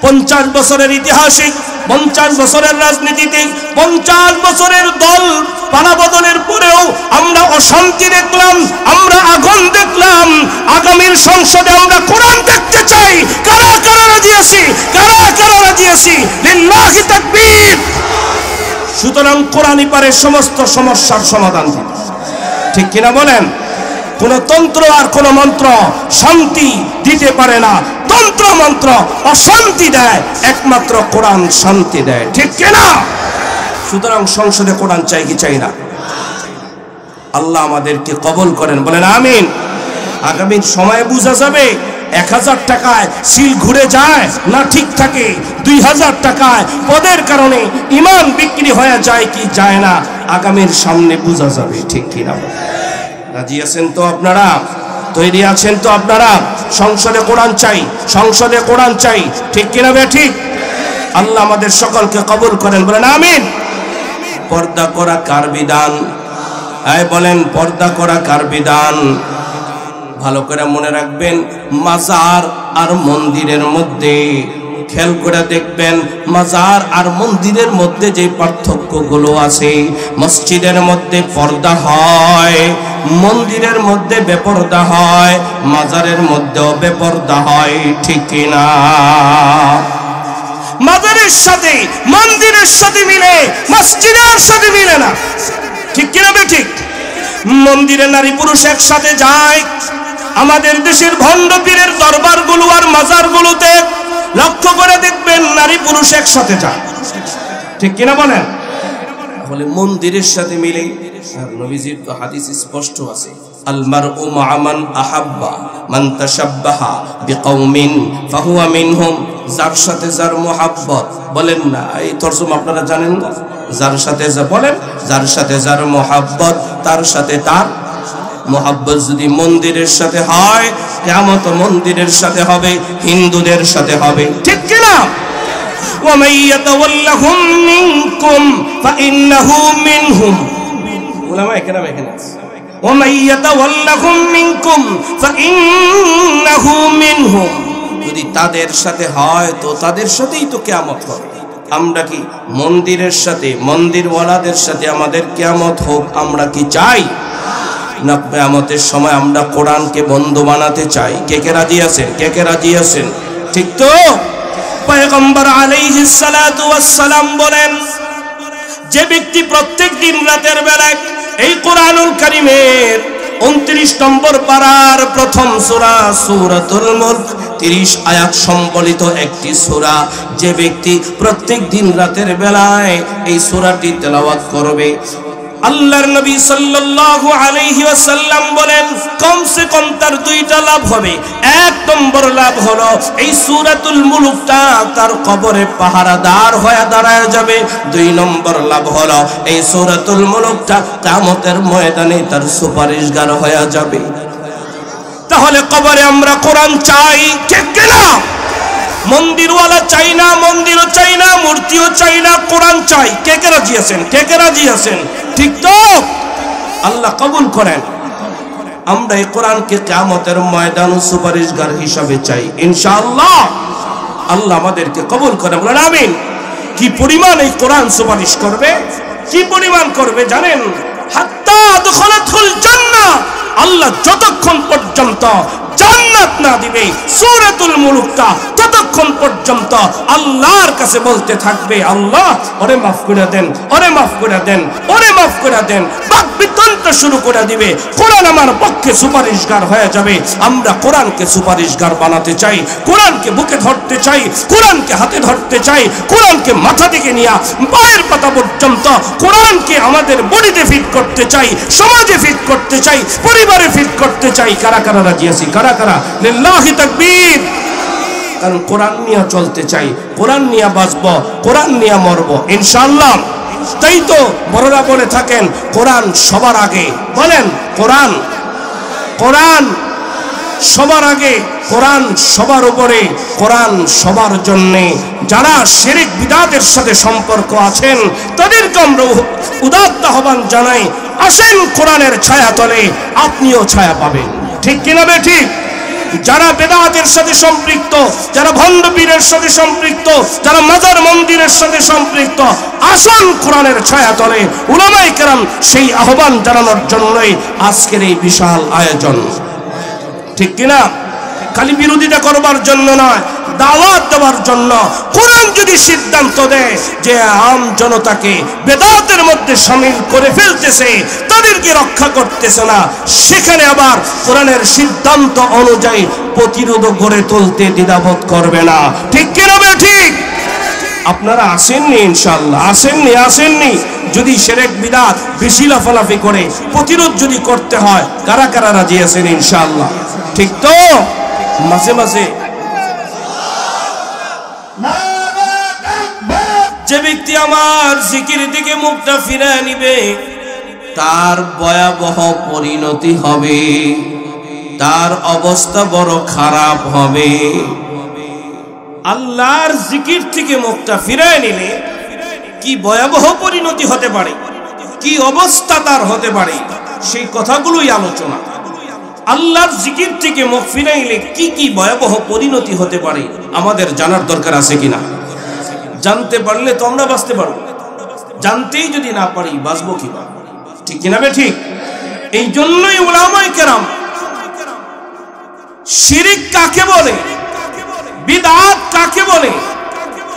50 বছরের ইতিহাসিক, 50 বছরের রাজনীতিতে, 50 বছরের দল পালাবদলের পরেও আমরা অশান্তি দেখলাম, আমরা আগুন দেখলাম। আগামীর সংসদে আমরা কোরআন দেখতে চাই। কারা কারা রাজি আছি? কারা কারা রাজি আছি? লিল্লাহি তাকবীর। সুতরাং কোরআনই পারে সমস্ত সমস্যার সমাধান দিতে, ঠিক কিনা বলেন? কোন তন্ত্র আর কোন মন্ত্র শান্তি দিতে পারে না। তন্ত্র মন্ত্র অশান্তি দেয়, একমাত্র কোরআন শান্তি দেয়, ঠিক কিনা? সুতরাং সংসদে কোরআন চাই কি চাই না? আল্লাহ আমাদেরকে কবুল করেন, বলেন আমিন। আগামীর সময় বোঝা যাবে 1000 টাকায় সিল ঘুরে যায় না ঠিক থাকে, 2000 টাকায় পদের কারণে ঈমান বিক্রি হয়ে যায় কি যায় না, আগামীর সামনে বোঝা যাবে, ঠিক কিনা? রাজি আছেন তো আপনারা? তৈরি আছেন তো আপনারা? সংসদে কোরআন চাই, সংসদে কোরআন চাই, ঠিক কিনা বে ঠিক? আল্লাহ আমাদের সকলকে কবুল করেন, বলেন আমিন। পর্দা করা কার বিধান? এই বলেন, পর্দা করা কার বিধান? ভালো করে মনে রাখবেন, মাজার আর মন্দিরের মধ্যে খেয়াল করে দেখবেন, মাজার আর মন্দিরের মধ্যে যে পার্থক্যগুলো আছে। মসজিদের মধ্যে পর্দা হয়, মন্দিরের মধ্যে বেপর্দা হয়, মাজারের মধ্যেও বেপর্দা হয়, ঠিক কিনা? মাজারের সাথে মন্দিরের সাথে মিলে, মসজিদের সাথে মিলে না, ঠিক কিনা বে ঠিক? মন্দিরে নারী পুরুষ একসাথে যায়। আমাদের দেশের ভণ্ড পীরের দরবারগুলো আর মাজারগুলোতে লক্ষ্য করে দেখবেন নারী পুরুষ একসাথে যায়, ঠিক কিনা বলেন? বলে মন্দিরের সাথে মিলে। আর নবীজির তো হাদিস স্পষ্ট আছে, আল মারউ মা'a মান আহাব্বা মান তাশাব্বাহা বিকওমিন ফাহুয়া মিনহুম। যার সাথে যার মোহাব্বত, বলেন না এই তরজমা আপনারা জানেন না? যার সাথে যা বলেন, যার সাথে যার মোহাব্বত তার সাথে তার মোহাব্বত যদি মন্দিরের সাথে হয়, কিয়ামত মন্দিরের সাথে হবে, হিন্দুদের সাথে হবে, ঠিক কিনা? وَمَن يَتَوَلَّهُم مِّنكُمْ فَإِنَّهُ مِنْهُمْ। উলামা একরাম এখানে আছে, وَمَن يَتَوَلَّهُم مِّنكُمْ فَإِنَّهُ مِنْهُمْ। যদি তাদের সাথে হয় তো তাদের সাথেই তো কিয়ামত হবে। আমরা কি মন্দিরের সাথে, মন্দিরওয়ালাদের সাথে আমাদের কিয়ামত হোক আমরা কি চাই? না কিয়ামতের সময় আমরা কোরআনকে বন্ধু বানাতে চাই? কে কে রাজি আছেন? কে কে রাজি আছেন? ঠিক তো? পয়গম্বর আলাইহিস সালাতু ওয়াস সালাম বলেন, যে ব্যক্তি প্রত্যেক দিন রাতের বেলায় এই কোরআনুল কারীমের 29 নম্বর পারার প্রথম সূরা সূরাতুল মুলক 30 আয়াত সম্বলিত একটি সূরা, যে ব্যক্তি প্রত্যেক দিন রাতের বেলায় এই সূরাটি তেলাওয়াত করবে, আল্লাহর নবী সাল্লাল্লাহু আলাইহি ওয়াসাল্লাম বলেন কমসে কম তার দুইটা লাভ হবে। এক নম্বর লাভ হলো এই সূরাতুল মুলকটা তার কবরে পাহারাদার হয়ে দাঁড়ায় যাবে। 2 নম্বর লাভ হলো এই সূরাতুল মুলকটা কিয়ামতের ময়দানে তার সুপারিশগার হয়ে যাবে। তাহলে কবরে আমরা কোরআন চাই, ঠিক কিনা? মন্দিরওয়ালা চাই না, মন্দিরও চাই না, মূর্তিও চাই না, কোরআন চাই। কে কে রাজি আছেন? কে কে রাজি আছেন? ঠিক তো? আল্লাহ কবুল করেন। আমরা এই কোরআনকে কিয়ামতের ময়দানে সুপারিশগার হিসাবে চাই ইনশাআল্লাহ। আল্লাহ আমাদেরকে কবুল করেন, বলেন আমিন। কি পরিমাণ এই কোরআন সুপারিশ করবে, কি পরিমাণ করবে জানেন? হাত্তা দুখলাতুল জান্নাহ, আল্লাহ যতক্ষণ পর্যন্ত জান্নাত না দিবে সূরাতুল মুলকটা, ততক্ষণ পর্যন্ত আল্লাহর কাছে বলতে থাকবে, আল্লাহ ওরে মাফ করে দেন, ওরে মাফ করে দেন, ওরে মাফ করে দেন। বাক বিতন্ত্র শুরু করে দিবে, কোরআন আমার পক্ষে সুপারিশগার হয়ে যাবে। আমরা কোরআনকে সুপারিশগার বানাতে চাই, কোরআনকে বুকে ধরতে চাই, কোরআনকে হাতে ধরতে চাই, কোরআনকে মাথা থেকে নিয়ে পায়ের পাতা পর্যন্ত কোরআনকে আমাদের বডিতে ফিট করতে চাই, সমাজে ফিট করতে চাই, পরিবারে ফিট করতে চাই। কারা কারা রাজি আছি? কারা কারা? লিল্লাহি তাকবীর। কারণ কোরআন নিয়ে চলতে চাই, কোরআন নিয়ে বাঁচব, কোরআন নিয়ে মরব ইনশাআল্লাহ। তাই তো বড়রা বলে থাকেন কোরআন সবার আগে। বলেন কোরআন, কোরআন সবার আগে, কোরআন সবার উপরে, কোরআন সবার জন্যে। যারা শিরক বিদআতের সাথে সম্পর্ক আছেন তাদেরকে আমরা উদাত্ত আহ্বান জানাই, আসেন কোরআনের ছায়া তলে, আপনিও ছায়া পাবেন, ঠিক কিনা বে ঠিক? যারা বেদাতের সাথে সম্পৃক্ত, যারা ভণ্ড পীরের সাথে সম্পৃক্ত, যারা মাজার মন্দিরের সাথে সম্পৃক্ত, আসুন কোরআনের ছায়াতলে উলামায়ে কেরাম সেই আহ্বান জানানোর জন্যই আজকের এই বিশাল আয়োজন। ঠিক কিনা? খালি বিরোধিতা করবার জন্য নয়, দাওয়াত দেওয়ার জন্য। কোরআন যদি সিদ্ধান্ত দেয় যে আম জনতাকে বেদাতের মধ্যে শামিল করে ফেলতেছে, তাদেরকে রক্ষা করতেছে না, সেখানে আবার কোরআনের সিদ্ধান্ত অনুযায়ী প্রতিরোধ গড়ে তুলতে দ্বিধাবোধ করবে না। ঠিক কিনা ঠিক? আপনারা আসেননি ইনশাআল্লাহ, আসেননি। যদি শিরক বিদআত বেশি লাফালাফি করে প্রতিরোধ যদি করতে হয়, কারা কারা রাজি আছেন ইনশাআল্লাহ? ঠিক তো? মাঝে মাঝে যে ব্যক্তি আমার জিকির দিকে মুখটা ফিরিয়ে নিবে, তার ভয়াবহ পরিণতি হবে, তার অবস্থা বড় খারাপ হবে। আল্লাহর জিকির থেকে মুখটা ফিরিয়ে নিলে কি ভয়াবহ পরিণতি হতে পারে, কি অবস্থা তার হতে পারে, সেই কথাগুলোই আলোচনা। আল্লাহর জিকির থেকে মুখ ফিরাইলে কি কি ভয়াবহ পরিণতি হতে পারে আমাদের জানার দরকার আছে কিনা? জানতে পারলে তো আমরা বাঁচতে পারবো, জানতেই যদি না পারি বাঁচবো কিভাবে? ঠিক কিনা ঠিক? এই জন্যই উলামায়ে কেরাম শিরক কাকে বলে, বিদআত কাকে বলে,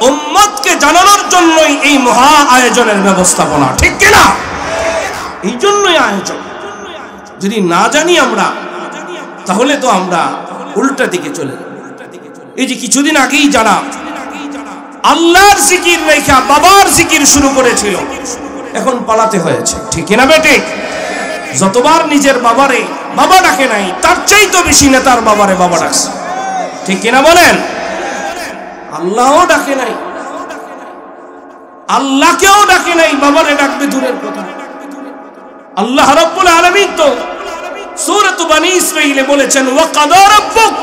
উম্মতকে জানানোর জন্যই এই মহা আয়োজনের ব্যবস্থাপনা। ঠিক কিনা? এই জন্যই আয়োজন। যদি না জানি আমরা, তাহলে তো আমরা উল্টা দিকে চলে যাব। এই যে কিছুদিন আগেই যারা আল্লাহর জিকির রেখা বাবার জিকির শুরু করেছিল, এখন পালাতে হয়েছে। ঠিক কিনা বেটি? যতবার নিজের বাবারে বাবা ডাকে নাই, তার চাইতে বেশি নেতার বাবারে বাবা ডাকছে। ঠিক কিনা বলেন? আল্লাহও ডাকে নাই, আল্লাহকেও ডাকে নাই, বাবারে ডাকবে দূরের কথা। আল্লাহ রাব্বুল আলামিন তো সূরাত বনী ইসরাঈলে বলেছেন, ওয়া কাদা রাব্বুক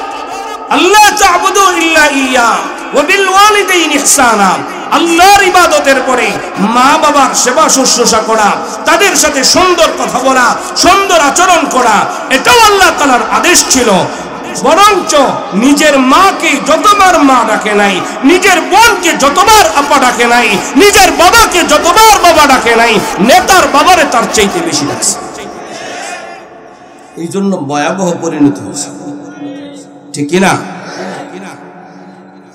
আল্লা তা'বুদু ইল্লা ইয়্যা ওয়া বিল ওয়ালিদাইনি ইহসানা। আল্লাহর ইবাদতের পরে মা বাবার সেবা শুশ্রূষা করা, তাদের সাথে সুন্দর কথা বলা, সুন্দর আচরণ করা, এটাও আল্লাহ তাআলার আদেশ ছিল। বরঞ্চ নিজের মাকে যতবার মা ডাকে নাই, নিজের বোনকে যতবার আপা ডাকে নাই, নিজের বাবাকে যতবার বাবা ডাকে নাই, নেতার বাবারে তার চাইতে বেশি ডাকছে। এই জন্য ভয়াবহ পরিণতি হয়েছে। ঠিক কিনা?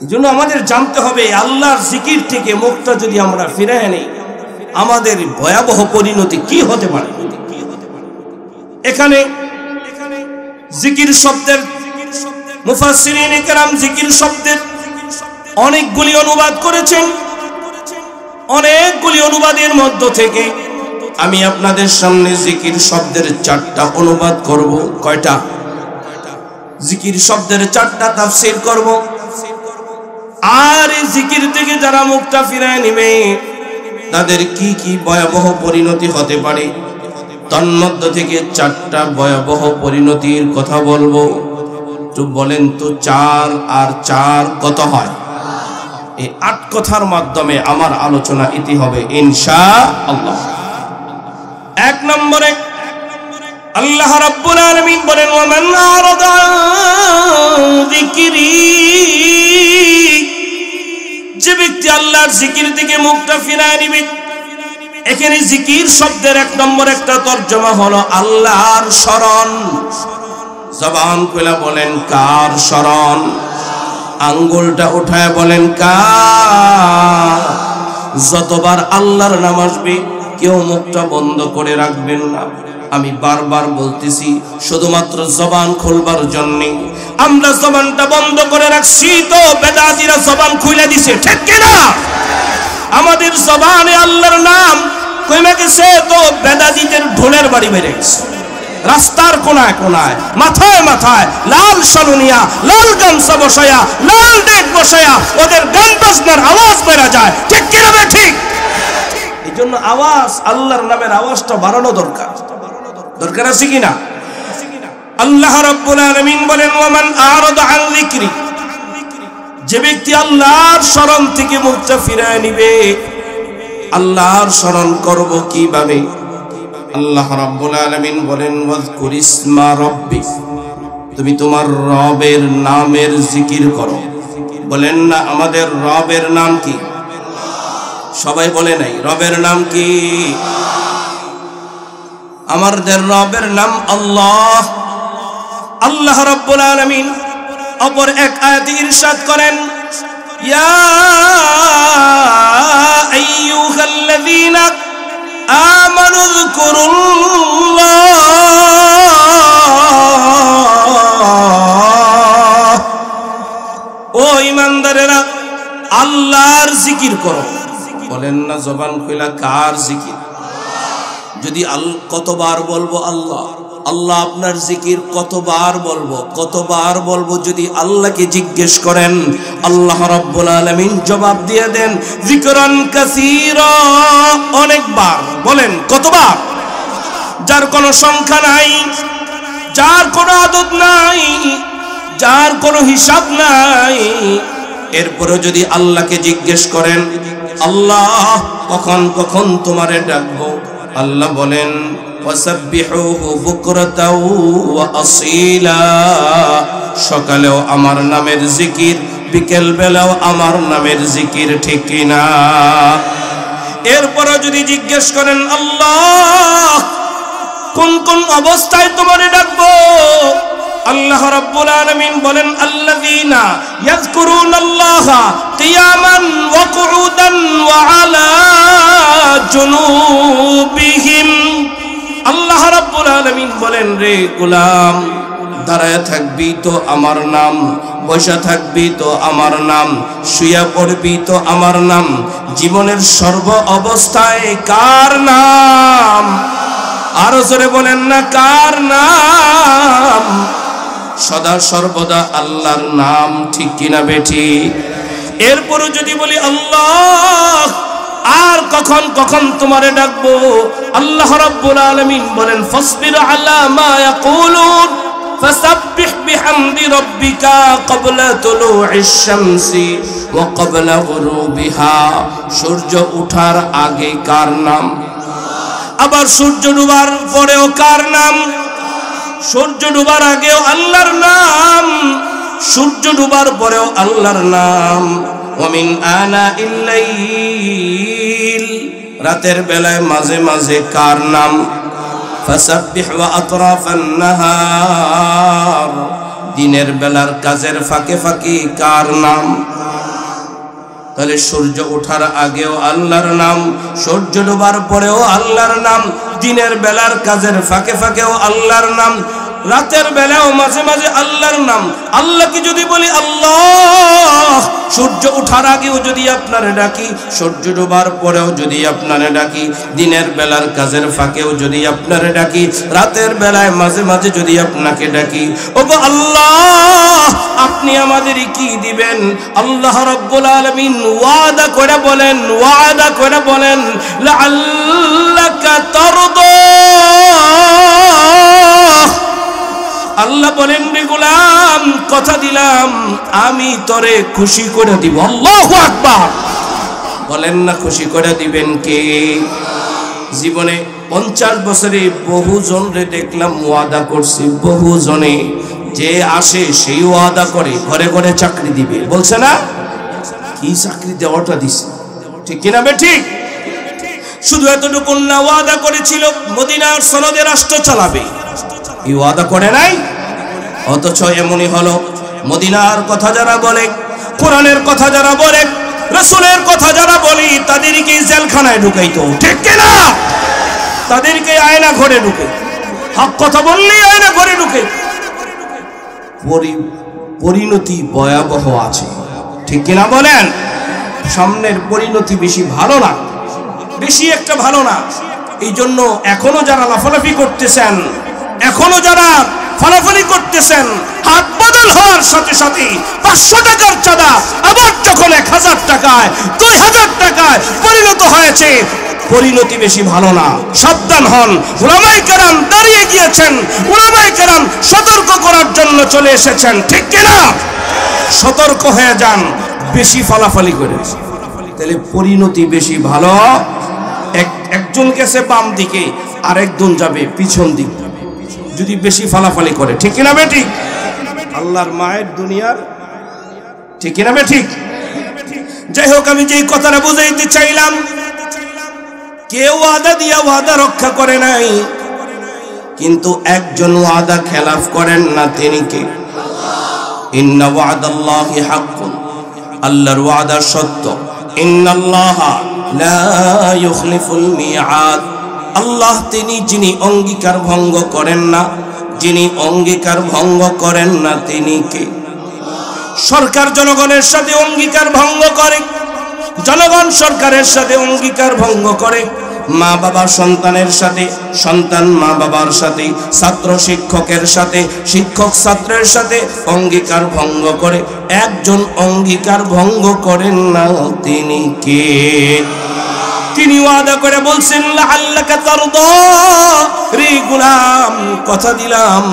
এই জন্য আমাদের জানতে হবে আল্লাহর জিকির থেকে মুখটা যদি আমরা ফিরিয়ে নেই, আমাদের ভয়াবহ পরিণতি কি হতে পারে। এখানে জিকির শব্দের মুফাসসিরিনে কেরাম জিকির শব্দের অনেকগুলি অনুবাদ করেছেন। অনেকগুলি অনুবাদের মধ্য থেকে আমি আপনাদের সামনে জিকির শব্দের 4টা অনুবাদ করব। কয়টা? জিকির শব্দের 4টা তাফসীর করব। আর এই জিকির থেকে যারা মুখটা ফিরায় নেবে, তাদের কি কি ভয়াবহ পরিণতি হতে পারে, তন্মধ্য থেকে 4টা ভয়াবহ পরিণতির কথা বলবো। তো বলেন তো 4 আর 4 কত হয়? এই 8 কথার মাধ্যমে আমার আলোচনা ইতি হবে ইনশাআল্লাহ। 1 নম্বরে আল্লাহ রাব্বুল আলামিন বলেন, ওয়া মান আরাদা আন যিকরি, যে ব্যক্তি আল্লাহর জিকির থেকে মুখটা ফিরায় নিবে। এখানে জিকির শব্দের 1 নম্বর একটা তরজমা হলো আল্লাহর স্মরণ। জবান খুলে বলেন কার স্মরণ? আঙ্গুলটা উঠায় বলেন কার? যতবার আল্লাহর নাম আসবে কেউ মুখটা বন্ধ করে রাখবেন না। আমি বারবার বলতেছি, শুধুমাত্র জবান খুলবার জন্য আমরা জবানটা বন্ধ করে রাখছি, তো বেদাতিরা জবান খুলে দিছে। ঠিক কিনা? আমাদের জবানে আল্লাহর নাম কমে গেছে, তো বেদাতিদের ঢোলের বাড়ি বেড়ে গেছে। রাস্তার কোনায় কোনায়, মাথায় মাথায় লাল সালুনিয়া, লাল গামছা বসায়া, লাল ডেক বসায়া ওদের গান বাজনার আওয়াজ বেড়ে যায়। ঠিক কিনা ঠিক? এই জন্য আওয়াজ, আল্লাহর নামের আওয়াজটা বাড়ানো দরকার। দরকার আছে কিনা? আল্লাহ রাব্বুল আলামিন বলেন, ওয়া মান আরাদা আন যিকরি, যে ব্যক্তি আল্লাহর স্মরণ থেকে মুখটা ফিরায় নিবে। আল্লাহর স্মরণ করব কিভাবে? আল্লাহ রাব্বুল আলামিন বলেন, ওয়াজকুর ইসমা রাব্বিক তুমি তোমার রবের নামের জিকির করো। বলেন না আমাদের রবের নাম কি? সবাই বলে নাই রবের নাম কি? আমাদের রবের নাম আল্লাহ। আল্লাহ রাব্বুল আলামিন অপর এক আয়াতে ইরশাদ করেন, ইয়া আইয়ুহাল্লাযীনা আমানু যকুরুল্লাহ, ও ঈমানদারেরা আল্লাহর জিকির করো। বলেন না জবান খুলে কার জিকির? যদি কতবার বলবো আল্লাহ, আল্লাহ আপনার জিকির কতবার বলবো, কতবার বলবো? যদি আল্লাহকে জিজ্ঞেস করেন আল্লাহ রাব্বুল আলামিন জবাব দিয়ে দেন যিকরান কাসীরা, অনেকবার। বলেন কতবার? যার কোনো সংখ্যা নাই, যার কোনো আদদ নাই, যার কোনো হিসাব নাই। এরপরে যদি আল্লাহকে জিজ্ঞেস করেন আল্লাহ কখন কখন তোমারে ডাকবো, আল্লাহ বলেন ওয়াসাব্বিহুহু বুকরাতাও ওয়া আসীলা, সকালেও আমার নামের জিকির, বিকেল বেলাও আমার নামের জিকির, ঠিক কিনা? এরপরে যদি জিজ্ঞেস করেন আল্লাহ কোন কোন অবস্থায় তোমারে ডাকবো, আল্লাহ রাব্বুল আলামিন বলেন আল্লাযীনা ইয়াযকুরুনাল্লাহা কিয়ামান ওয়া কুউদান ওয়া আলা জুনুবিহিম। আল্লাহ রাব্বুল আলামিন বলেন রে গোলাম, দাঁড়ায় থাকবি তো আমার নাম, বসে থাকবি তো আমার নাম, শুয়ে পড়বি তো আমার নাম, জীবনের সর্ব অবস্থায় কার নাম? আরো জোরে বলেন না কার নাম? সদা সর্বদা আল্লাহর নাম, ঠিক কিনা বেঠি? এরপরও যদি বলি আল্লাহ আর কখন কখন তোমারে ডাকবো, আল্লাহ রাব্বুল আলামিন বলেন ফাসবির আলা মা ইয়াকুলুন ফাসাব্বিহ বিহামদি রাব্বিকা ক্বাবলা তুলুইশ শামসি ওয়া ক্বাবলা গুরুবিহা। সূর্য ওঠার আগে কার নাম? আবার সূর্য ডুবার পরেও কার নাম? সূর্য ডুবার আগেও আল্লাহর নাম, সূর্য ডুবার পরেও আল্লাহর নাম। ওয়ামিন আনাইল লাইল, রাতের বেলায় মাঝে মাঝে কার নাম? ফাসাব্বিহ ওয়া আতরাফান নাহার, দিনের বেলার কাজের ফাঁকে ফাঁকে কার নাম? তাহলে সূর্য ওঠার আগেও আল্লাহর নাম, সূর্য ডোবার পরেও আল্লাহর নাম, দিনের বেলার কাজের ফাঁকে ফাঁকেও আল্লাহর নাম, রাতের বেলাও মাঝে মাঝে আল্লাহর নাম। আল্লাহকে যদি বলি আল্লাহ, সূর্য ওঠার আগেও যদি আপনারে ডাকি, সূর্য ডোবার পরেও যদি আপনারে ডাকি, দিনের বেলার কাজের ফাঁকেও যদি আপনারে ডাকি, রাতের বেলায় মাঝে মাঝে যদি আপনাকে ডাকি, ওগো আল্লাহ আপনি আমাদের কি দিবেন? আল্লাহ রাব্বুল আলামিন ওয়াদা করে বলেন, ওয়াদা করে বলেন লাআল্লাকা তারদা। আল্লাহ বলেন রে গোলাম কথা দিলাম আমি তোরে খুশি করে দিব। আল্লাহু আকবার। বলেন না খুশি করে দিবেন কে? জীবনে 50 বছরে বহু জনরে দেখলাম ওয়াদা করছি, বহু জনে যে আসে সেই ওয়াদা করে ঘরে ঘরে চাকরি দিবে, বলছে না? কি চাকরি দেওয়াটা দিছে, ঠিক কিনা বে ঠিক? শুধু এতটুকু না, ওয়াদা করেছিল মদিনার সনদে রাষ্ট্র চালাবে, এই ওয়াদা করে নাই। অথচ এমনই হলো, মদিনার কথা যারা বলে, কোরআনের কথা যারা বলে, রাসূলের কথা যারা বলি, তাদেরকে জেলখানায় ঢুকাইতো, ঠিক কিনা? তাদেরকে আয়না ঘরে ঢুকে, হক কথা বললেই আয়না ঘরে ঢুকে। পরিণতি ভয়াবহ আছে, ঠিক কিনা বলেন? সামনের পরিণতি বেশি ভালো না, বেশি একটা ভালো না। এই জন্য এখনো যারা লাফালাফি করতেছেন, এখনো যারা ফালাফালি করতেছেন, হাত বদল হওয়ার সাথে সাথে 500 টাকার চাঁদা আবার যখন 1000 টাকায়, 2000 টাকায় পরিণত হয়েছে, পরিণতি বেশি ভালো না। সাবধান হন। উলামায়ে কেরাম দাঁড়িয়ে গিয়েছেন, উলামায়ে কেরাম সতর্ক করার জন্য চলে এসেছেন, ঠিক কিনা? সতর্ক হয়ে যান বেশি ফালাফালি করে, তাহলে পরিণতি বেশি ভালো। একজন গেছে বাম দিকে, আরেকজন যাবে পিছন দিকে, যদি বেশি ফালাফালি করে, ঠিক কিনা বেটি? আল্লাহর মায়ের দুনিয়ার, ঠিক না ঠিক? যাই হোক, আমি যেই কথাটা বুঝাইতে চাইলাম, কেউ ওয়াদা দিয়া ওয়াদা রক্ষা করে নাই, কিন্তু একজন ওয়াদা খেলাফ করেন না, তিনি কে? ইন্না ওয়াদাল্লাহি হাক্কুন, আল্লাহর ওয়াদা সত্য। ইন্নাল্লাহা লা ইউখলিফুল মিআদ, আল্লাহ তিনি যিনি অঙ্গীকার ভঙ্গ করেন না, যিনি অঙ্গীকার ভঙ্গ করেন না তিনি কে? সরকার জনগণের সাথে অঙ্গীকার ভঙ্গ করে, জনগণ সরকারের সাথে অঙ্গীকার ভঙ্গ করে, মা বাবা সন্তানের সাথে, সন্তান মা বাবার সাথে, ছাত্র শিক্ষকের সাথে, শিক্ষক ছাত্রের সাথে অঙ্গীকার ভঙ্গ করে। একজন অঙ্গীকার ভঙ্গ করেন না, তিনি কে? তিনি ওয়াদা করে বলছেন, লাআল্লাকা তারদা, রে গোলাম কথা দিলাম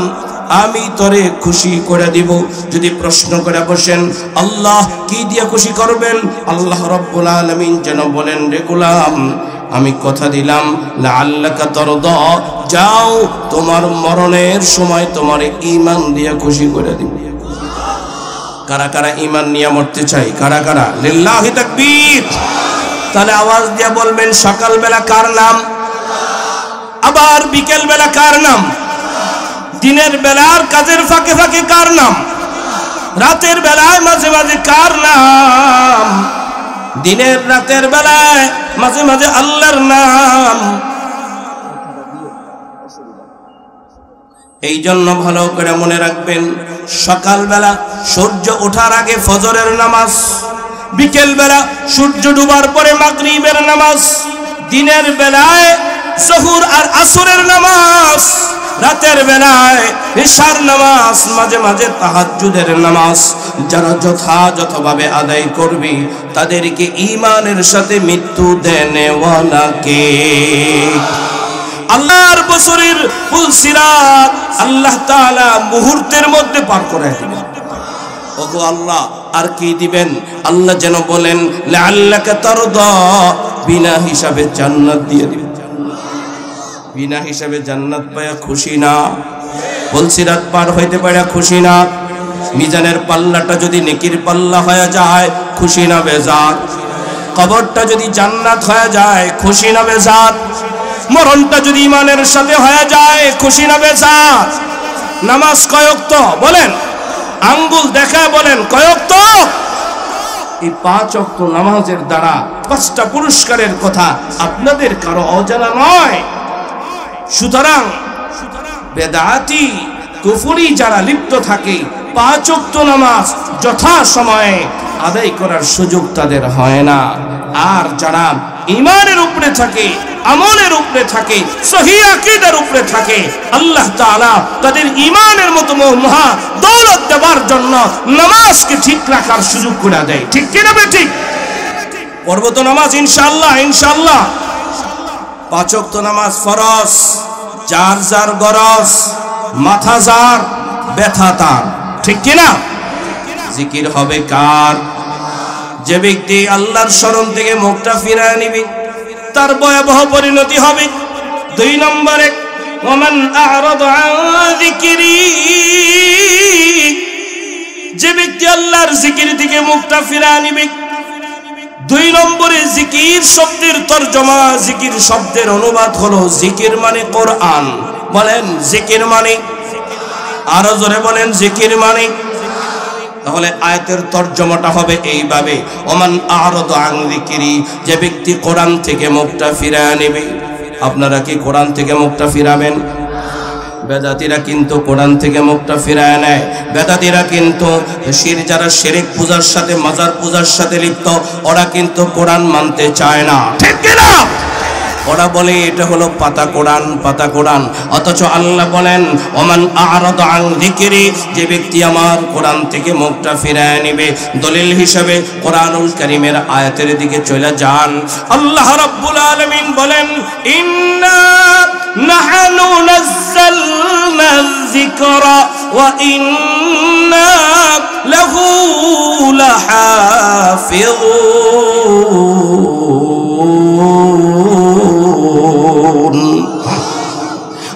আমি তোরে খুশি করে দিব। যদি প্রশ্ন করে বসেন আল্লাহ কি দিয়ে খুশি করবেন, আল্লাহ রাব্বুল আলামিন যেন বলেন, রে গোলাম আমি কথা দিলাম লাআল্লাকা তারদা, যাও তোমার মরণের সময় তোমার ঈমান দিয়ে খুশি করে দিব। কারা কারা ঈমান নিয়ে মরতে চাই? কারা কারা? লিল্লাহি তাকবীর। তাহলে আওয়াজ দিয়ে বলবেন, সকালবেলা কার নাম, আবার বিকেল বেলা কার নাম, দিনের বেলার কাজের ফাঁকে ফাঁকে কার নাম, রাতের বেলায় মাঝে মাঝে কার নাম, দিনের রাতের বেলায় মাঝে মাঝে আল্লাহর নাম। এই জন্য ভালো করে মনে রাখবেন, সকালবেলা সূর্য ওঠার আগে ফজরের নামাজ, বিকেল বেলা সূর্য ডুবার পরে মাগরিবের নামাজ, দিনের বেলায় জোহর আর আসরের নামাজ, রাতের বেলায় ইশার নামাজ, মাঝে মাঝে তাহাজ্জুদের নামাজ। যারা যথাযথভাবে আদায় করবে তাদেরকে ঈমানের সাথে মৃত্যু দেনেওয়ালা কে? আল্লাহর বছরের পুলসিরাত আল্লাহ তাআলা মুহূর্তের মধ্যে পার করে দিবেন। ওগো আল্লাহ আর কি দিবেন? আল্লাহ যেন বলেন, লাআল্লাকা তারদা, বিনা হিসাবে জান্নাত দিয়ে দিবেন। বিনা হিসাবে জান্নাত পায়া খুশি না? পুলসিরাত পার হইতে পারা খুশি না? মিজানের পাল্লাটা যদি নেকির পাল্লা হয়ে যায়, খুশি না বেজার? কবরটা যদি জান্নাত হয়ে যায়, খুশি না বেজার? মরণটা যদি ঈমানের সাথে হয়ে যায়, খুশি না বেজার? নামাজ কয় ওয়াক্ত বলেন? আঙ্গুল দেখা বলেন কয় ওয়াক্ত? এই 5 ওয়াক্ত নামাজের দ্বারা 5টা পুরস্কারের কথা আপনাদের কারো অজানা নয়। সুতরাং বেদাতি কুফরি যারা লিপ্ত থাকে, 5 ওয়াক্ত নামাজ যথা সময়ে আদায় করার সুযোগ তাদের হয় না। আর যারা ঈমানের উপরে থাকে, আমলের উপরে থাকে, সহিহ আকীদার উপরে থাকে, আল্লাহ তাআলা তাদের ঈমানের মতো মহা দৌলত দেওয়ার জন্য নামাজকে ঠিক রাখার সুযোগ করে দেয়। ঠিক কি না ঠিক? পড়ব তো নামাজ ইনশাআল্লাহ, ইনশাআল্লাহ। 5 ওয়াক্ত নামাজ ফরজ, যার যার গরজ, মাথা যার ব্যথা তার, ঠিক কি না? জিকির হবে কার? যে ব্যক্তি আল্লাহর শরণ থেকে মুখটা ফিরায় নিবে তার ভয়াবহ পরিণতি হবে। 2 নম্বরে, ওমান আ'রাদা আন যিকরি, যে ব্যক্তি আল্লাহর জিকির থেকে মুখটা ফিরায় নিবে। 2 নম্বরে, জিকির শব্দের তরজমা, জিকির শব্দের অনুবাদ হলো জিকির মানে কোরআন। বলেন জিকির মানে? আরো জোরে বলেন জিকির মানে? তাহলে আয়াতের তরজমাটা হবে এইভাবে, ওমান আ'রাদা আন যিকরি, যে ব্যক্তি কোরআন থেকে মুখটা ফিরায় নেবে। আপনারা কি কোরআন থেকে মুখটা ফিরাবেন? বেদাতীরা কিন্তু কোরআন থেকে মুখটা ফিরায় নেয়। বেদাতীরা কিন্তু যারা শিরক পূজার সাথে, মাজার পূজার সাথে লিপ্ত, ওরা কিন্তু কোরআন মানতে চায় না, ঠিক কি না? ওরা বলে এটা হলো পাতা কোরআন, পাতা কোরআন। অথচ আল্লাহ বলেন, ওমান আ'রাদা আন যিকরি, যে ব্যক্তি আমার কোরআন থেকে মুখটা ফিরায় নেবে। দলিল হিসেবে কোরআনুল কারীমের আয়াতের দিকে চলে যান। আল্লাহ রাব্বুল আলামিন বলেন, ইন্না নাহনু নাযালনা যিকরা ওয়া ইন্না লাহু লাহাফিযুন।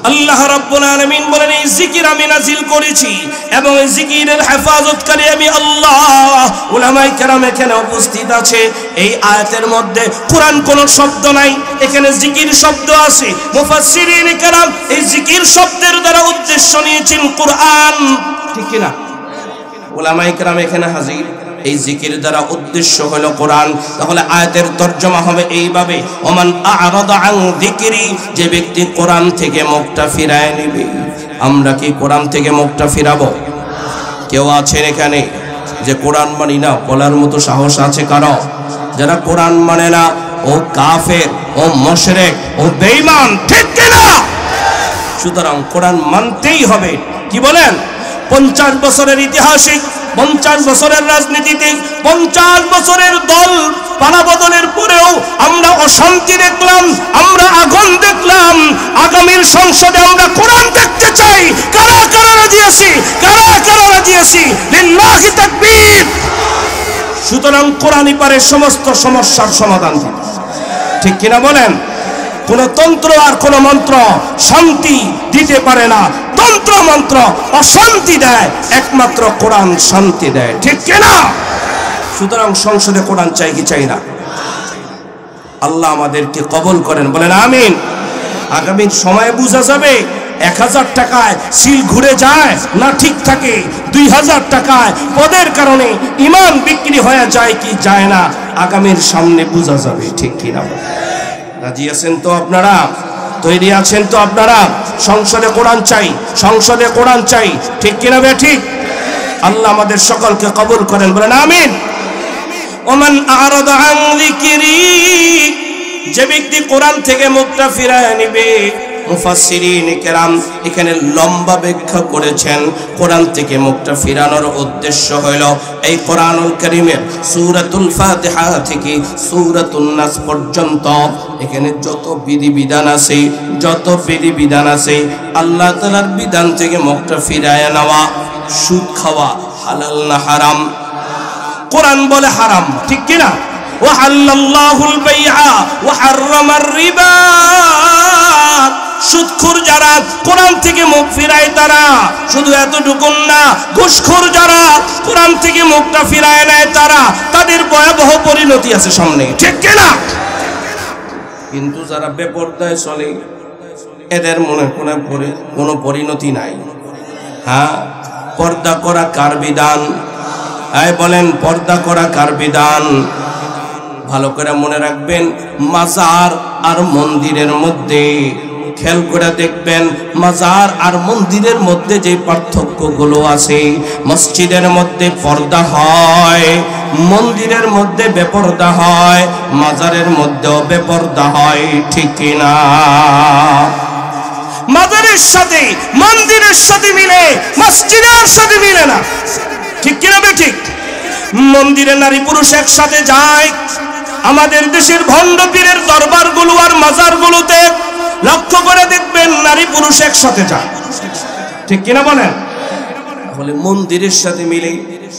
আল্লাহ রব্বুল আলামিন বলেন এই জিকির আমি নাজিল করেছি এবং এই জিকিরের হেফাজতকারী আমি আল্লাহ। উলামায়ে কেরাম এখানে উপস্থিত আছে। এই আয়াতের মধ্যে কুরআন কোন শব্দ নাই, এখানে জিকির শব্দ আছে। মুফাসসিরিন কেরাম এই জিকির শব্দের দ্বারা উদ্দেশ্য নিয়েছেন কুরআন, ঠিক কি না? উলামায়ে কেরাম এখানে হাজির, এই জিকির দ্বারা উদ্দেশ্য হলো কোরআন। তাহলে আয়াতের তরজমা হবে এইভাবে, ওমান আ'রাদা আন যিকরি, যে ব্যক্তি কোরআন থেকে মুখটা ফিরায় নেবে। আমরা কি কোরআন থেকে মুখটা ফিরাবো? কেউ আছেন এখানে যে কোরআন মানি না বলার মতো সাহস আছে কারো? যারা কোরআন মানে না ও কাফের, ও মুশরিক, ও বেঈমান, ঠিক কি না? সুতরাং কোরআন মানতেই হবে। কি বলেন? 50 বছরের ইতিহাসে, 50 বছরের রাজনীতিতে, 50 বছরের দল পালাবদলের পরেও আমরা অশান্তি দেখলাম, আমরা আগুন দেখলাম। আগামীর সংসদে আমরা কোরআন দেখতে চাই। কারা কারা রাজি আছি? কারা কারা রাজি আছি? লিল্লাহি তাকবীর। সুতরাং কোরআনই পারে সমস্ত সমস্যার সমাধান দিতে, ঠিক কিনা বলেন? কোন তন্ত্র আর কোন মন্ত্র শান্তি দিতে পারে না। তন্ত্র মন্ত্র অশান্তি দেয়, একমাত্র কোরআন শান্তি দেয়, ঠিক কিনা? সুতরাং সংসদে কোরআন চাই কি চাই না? আল্লাহ আমাদেরকে কবুল করেন, বলেন আমিন। আগামী সময়ে বোঝা যাবে 1000 টাকায় সিল ঘুরে যায় না ঠিক থাকে, 2000 টাকায় পদের কারণে ঈমান বিক্রি হয়ে যায় কি যায় না, আগামীর সামনে বোঝা যাবে, ঠিক কিনা? রাজি আছেন তো আপনারা? তৈরি আছেন তো আপনারা? সংসদে কোরআন চাই, সংসদে কোরআন চাই, ঠিক কিনা বে ঠিক? আল্লাহ আমাদের সকলকে কবুল করেন, বলেন আমিন। ওমান আ'রাদা আন যিকরি, যে ব্যক্তি কোরআন থেকে মুখটা ফিরায় নেবে। মুফাসসিরিন কেরাম এখানে লম্বা ব্যাখ্যা করেছেন। কোরআন থেকে মুখটা ফিরানোর উদ্দেশ্য হইল এই কোরআনুল কারীমের সূরাতুল ফাতিহা থেকে সূরাতুন নাস পর্যন্ত এখানে যত বিধিবিধান আছে, যত বিধিবিধান আছে, আল্লাহ তাআলার বিধান থেকে মুখটা ফিরায় নেওয়া। সুদ খাওয়া হালাল না হারাম? কোরআন বলে হারাম, ঠিক কি না? ওয়া হাল্লাল্লাহুল বাইআ ওয়া হাররামার রিবা। সুদখোর যারা কোরআন থেকে মুখ ফিরায় তারা শুধু এতটুকু না, ঘুষখোর যারা কোরআন থেকে মুখটা ফিরায় নেয় তারা, তাদের ভয়াবহ পরিণতি আছে সামনে, ঠিক কি না? কিন্তু যারা বেপরদায় চলে এদের মনে কোনো পরিণতি নাই। হ্যাঁ, পর্দা করা কার বিধান? বলেন পর্দা করা কার বিধান? ভালো করে মনে রাখবেন, মাজার আর মন্দিরের মধ্যে খেয়াল করে দেখবেন, মাজার আর মন্দিরের মধ্যে যে পার্থক্যগুলো আছে। মসজিদের মধ্যে পর্দা হয়, মন্দিরের মধ্যে বেপর্দা হয়, মাজারের মধ্যেও বেপর্দা হয়, ঠিক কিনা? মাজারের সাথে মন্দিরের সাথে মিলে, মসজিদের সাথে মিলে না, ঠিক কিনা বে ঠিক? মন্দিরে নারী পুরুষ একসাথে যায়। আমাদের দেশের ভণ্ড পীরের দরবারগুলো আর মাজারগুলোতে লক্ষ্য করে দেখবেন নারী পুরুষ একসাথে যায়, ঠিক কিনা বলেন? বলে মন্দিরের সাথে মিলে।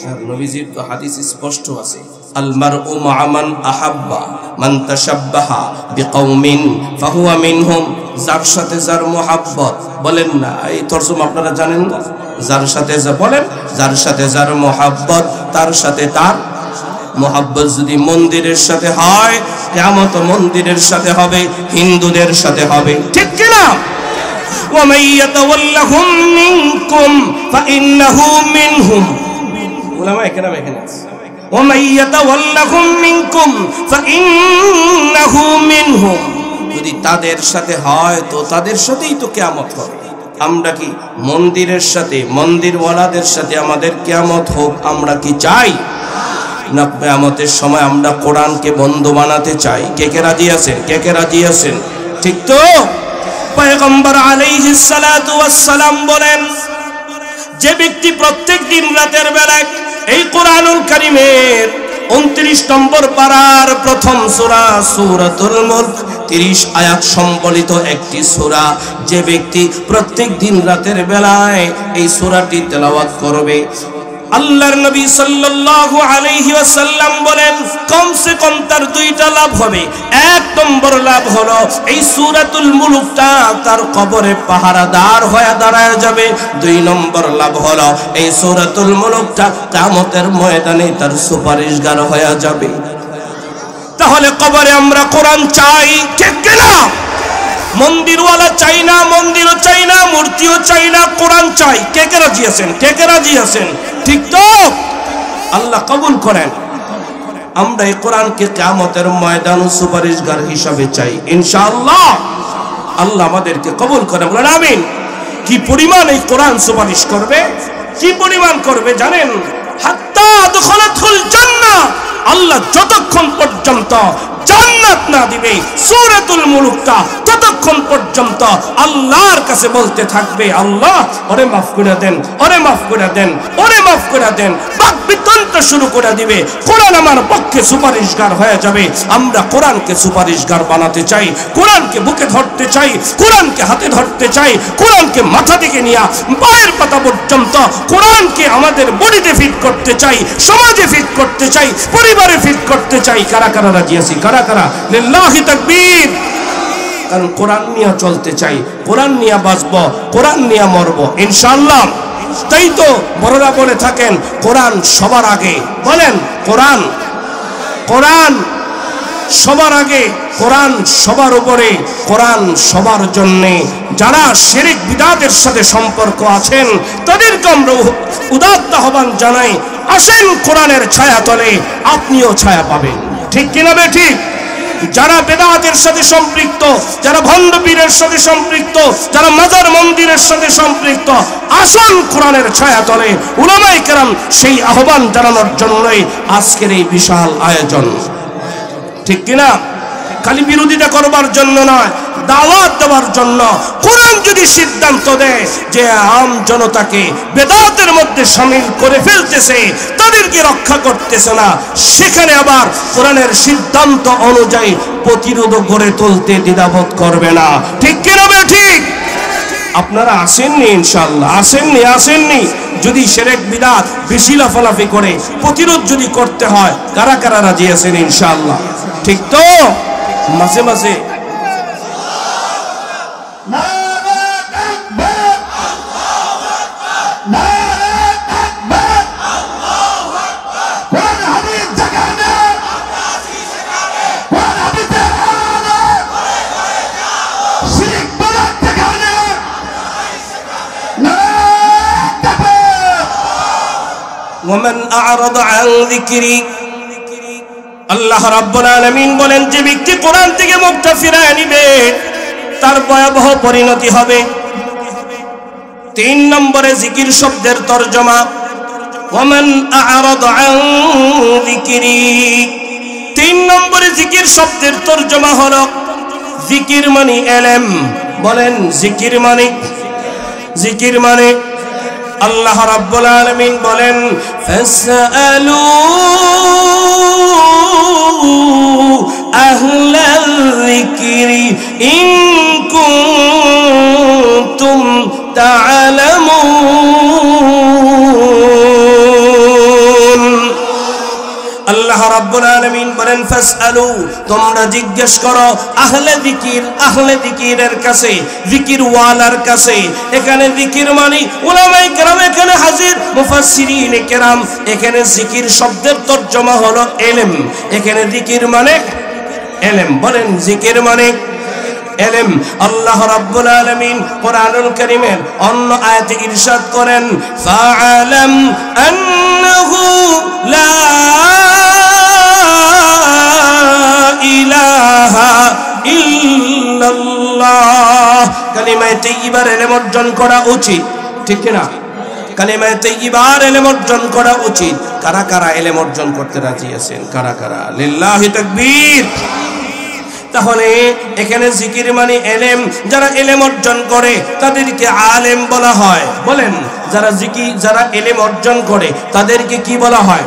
আর নবীজির তো হাদিস স্পষ্ট আছে, আল মারউ মা'a মান আহাব্বা মান তাশাব্বাহা বিকওমিন ফাহুয়া মিনহুম। যার সাথে যার মোহাব্বত, বলেন না এই তরজমা আপনারা জানেন না? যার সাথে যা বলেন, যার সাথে যার মোহাব্বত তার সাথে তার মোহাব্বত। যদি মন্দিরের সাথে হয়, কিয়ামত মন্দিরের সাথে হবে, হিন্দুদের সাথে হবে, ঠিক কি না? ওয়া মান ইয়াতাওয়াল্লাহুম মিনকুম ফাইন্নাহু মিনহুম। উলামায়ে কেরাম এখানে আছে, ওয়া মান ইয়াতাওয়াল্লাহুম মিনকুম ফাইন্নাহু মিনহুম। যদি তাদের সাথে হয় তো তাদের সাথেই তো কিয়ামত হবে। আমরা কি মন্দিরের সাথে, মন্দিরওয়ালাদের সাথে আমাদের কিয়ামত হোক আমরা কি চাই? না কিয়ামতের সময় আমরা কোরআনকে বন্ধু বানাতে চাই? কে কে রাজি আছেন? কে কে রাজি আছেন? ঠিক তো? পয়গম্বর আলাইহিস সালাতু ওয়াস সালাম বলেন, যে ব্যক্তি প্রত্যেক দিন রাতের বেলায় এই কোরআনুল কারীমের 29 নম্বর পারার প্রথম সূরা সূরাতুল মুলক 30 আয়াত সম্বলিত একটি সূরা, যে ব্যক্তি প্রত্যেক দিন রাতের বেলায় এই সূরাটি তেলাওয়াত করবে, আল্লাহর নবী সাল্লাল্লাহু আলাইহি ওয়াসাল্লাম বলেন কমসে কম তার দুইটা লাভ হবে। এক নম্বর লাভ হলো এই সূরাতুল মুলুকটা তার কবরে পাহারাদার হয়ে দাঁড়ায় যাবে। দুই নম্বর লাভ হলো এই সূরাতুল মুলুকটা কিয়ামতের ময়দানে তার সুপারিশগার হয়ে যাবে। তাহলে কবরে আমরা কোরআন চাই, ঠিক কিনা? মন্দিরওয়ালা চাই না, মন্দিরও চাই না, মূর্তিও চাই না, কোরআন চাই। কে কে রাজি আছেন? কে কে রাজি আছেন? ঠিক তো? আল্লাহ কবুল করেন। আমরা এই কোরআনকে কিয়ামতের ময়দানে সুপারিশগার হিসাবে চাই ইনশাআল্লাহ। আল্লাহ আমাদেরকে কবুল করেন, বলেন আমিন। কি পরিমাণ এই কোরআন সুপারিশ করবে, কি পরিমাণ করবে জানেন? হাত্তা দুখলাতুল জান্নাহ, আল্লাহ যতক্ষণ পর্যন্ত জান্নাত না দিবে সূরাতুল মুলুকটা ততক্ষণ পর্যন্ত আল্লাহর কাছে বলতে থাকবে, আল্লাহ ওরে মাফ করে দেন, ওরে মাফ করে দেন, ওরে মাফ করে দেন। বাক বিতন্ত্র শুরু করে দিবে। কোরআন আমার পক্ষে সুপারিশগার হয়ে যাবে। আমরা কোরআনকে সুপারিশগার বানাতে চাই, কোরআনকে বুকে ধরতে চাই, কোরআনকে হাতে ধরতে চাই, কোরআনকে মাথা থেকে নিয়ে পায়ের পাতা পর্যন্ত কোরআনকে আমাদের বডিতে ফিট করতে চাই, সমাজে ফিট করতে চাই, পরিবারে ফিট করতে চাই। কারা কারা রাজি আছি? কারা কারা? লিল্লাহি তাকবীর। কারণ কোরআন নিয়ে চলতে চাই, কোরআন নিয়ে বাঁচব, কোরআন নিয়ে মরব ইনশাআল্লাহ। তাই তো বড়রা বলে থাকেন কোরআন সবার আগে। বলেন কোরআন, কোরআন সবার আগে, কোরআন সবার উপরে, কোরআন সবার জন্যে। যারা শিরক বিদআতের সাথে সম্পর্ক আছেন তাদেরকে আমরা উদাত্ত আহ্বান জানাই, আসেন কোরআনের ছায়া তলে, আপনিও ছায়া পাবেন। ঠিক কিনা বে ঠিক? যারা বেদাতের সাথে সম্পৃক্ত, যারা ভণ্ড পীরের সাথে সম্পৃক্ত, যারা মাজার মন্দিরের সাথে সম্পৃক্ত, আসুন কোরআনের ছায়া তলে। উলামায়ে কেরাম সেই আহ্বান জানানোর জন্যই আজকের এই বিশাল আয়োজন। ঠিক কিনা? খালি বিরোধিতা করবার জন্য নয়, দাওয়াত দেওয়ার জন্য। কোরআন যদি সিদ্ধান্ত দেয় যে আম জনতাকে বেদাতের মধ্যে শামিল করে ফেলতেছে, তাদেরকে রক্ষা করতেছে না, সেখানে আবার কোরআনের সিদ্ধান্ত অনুযায়ী প্রতিরোধ গড়ে তুলতে দ্বিধাবোধ করবে না। ঠিক কিনা বে ঠিক? আপনারা আসেননি ইনশাআল্লাহ, আসেননি, আসেননি। যদি শিরক বিদআত বেশি লাফালাফি করে প্রতিরোধ যদি করতে হয়, কারা কারা রাজি আছেন ইনশাআল্লাহ? ঠিক তো? মাঝে মাঝে ومن أعرض عن ذكري, আল্লাহ রাব্বুল আলামিন বলেন যে ব্যক্তি কোরআন থেকে মুখটা ফিরায় নিবে তার ভয়াবহ পরিণতি হবে। 3 নম্বরে জিকির শব্দের তরজমা, ওয়ামান আ'রাদ আন যিকরি। 3 নম্বরে জিকির শব্দের তরজমা হলো জিকির মানে ইলম। বলেন জিকির মানে, জিকির মানে আল্লাহ রাব্বুল আলামিন বলেন ফাসআলু আহলাল যিকরি ইন কুনতুম তা'লামুন। আল্লাহ রাব্বুল আলামিন বলেন ফাসআলু, তোমরা জিজ্ঞেস করো আহলে যিকির, আহলে যিকিরের কাছে, যিকির ওয়ালার কাছে। এখানে যিকির মানে উলামায়ে কেরাম এখানে হাজির, মুফাসসিরিনে কেরাম এখানে যিকির শব্দের তরজমা হলো ইলম। এখানে যিকির মানে ইলম। বলেন যিকির মানে ইলম। আল্লাহ রাব্বুল আলামিন কোরআনুল কারীমের অন্য আয়াতে ইরশাদ করেন ফাআলাম আন্নাহু লা ইলাহা ইল্লাল্লাহ। কালিমায়ে তাইয়্যিবার ইলম অর্জন করা উচিত, ঠিক না? কালিমায়ে তাইয়্যিবার ইলম অর্জন করা উচিত। কারা কারা ইলম অর্জন করতে রাজি আছেন? কারা কারা? লিল্লাহি তাকবীর। তাহলে এখানে জিকির মানে ইলম। যারা ইলম অর্জন করে তাদেরকে আলেম বলা হয়। বলেন যারা জিকির, যারা ইলম অর্জন করে তাদেরকে কি বলা হয়?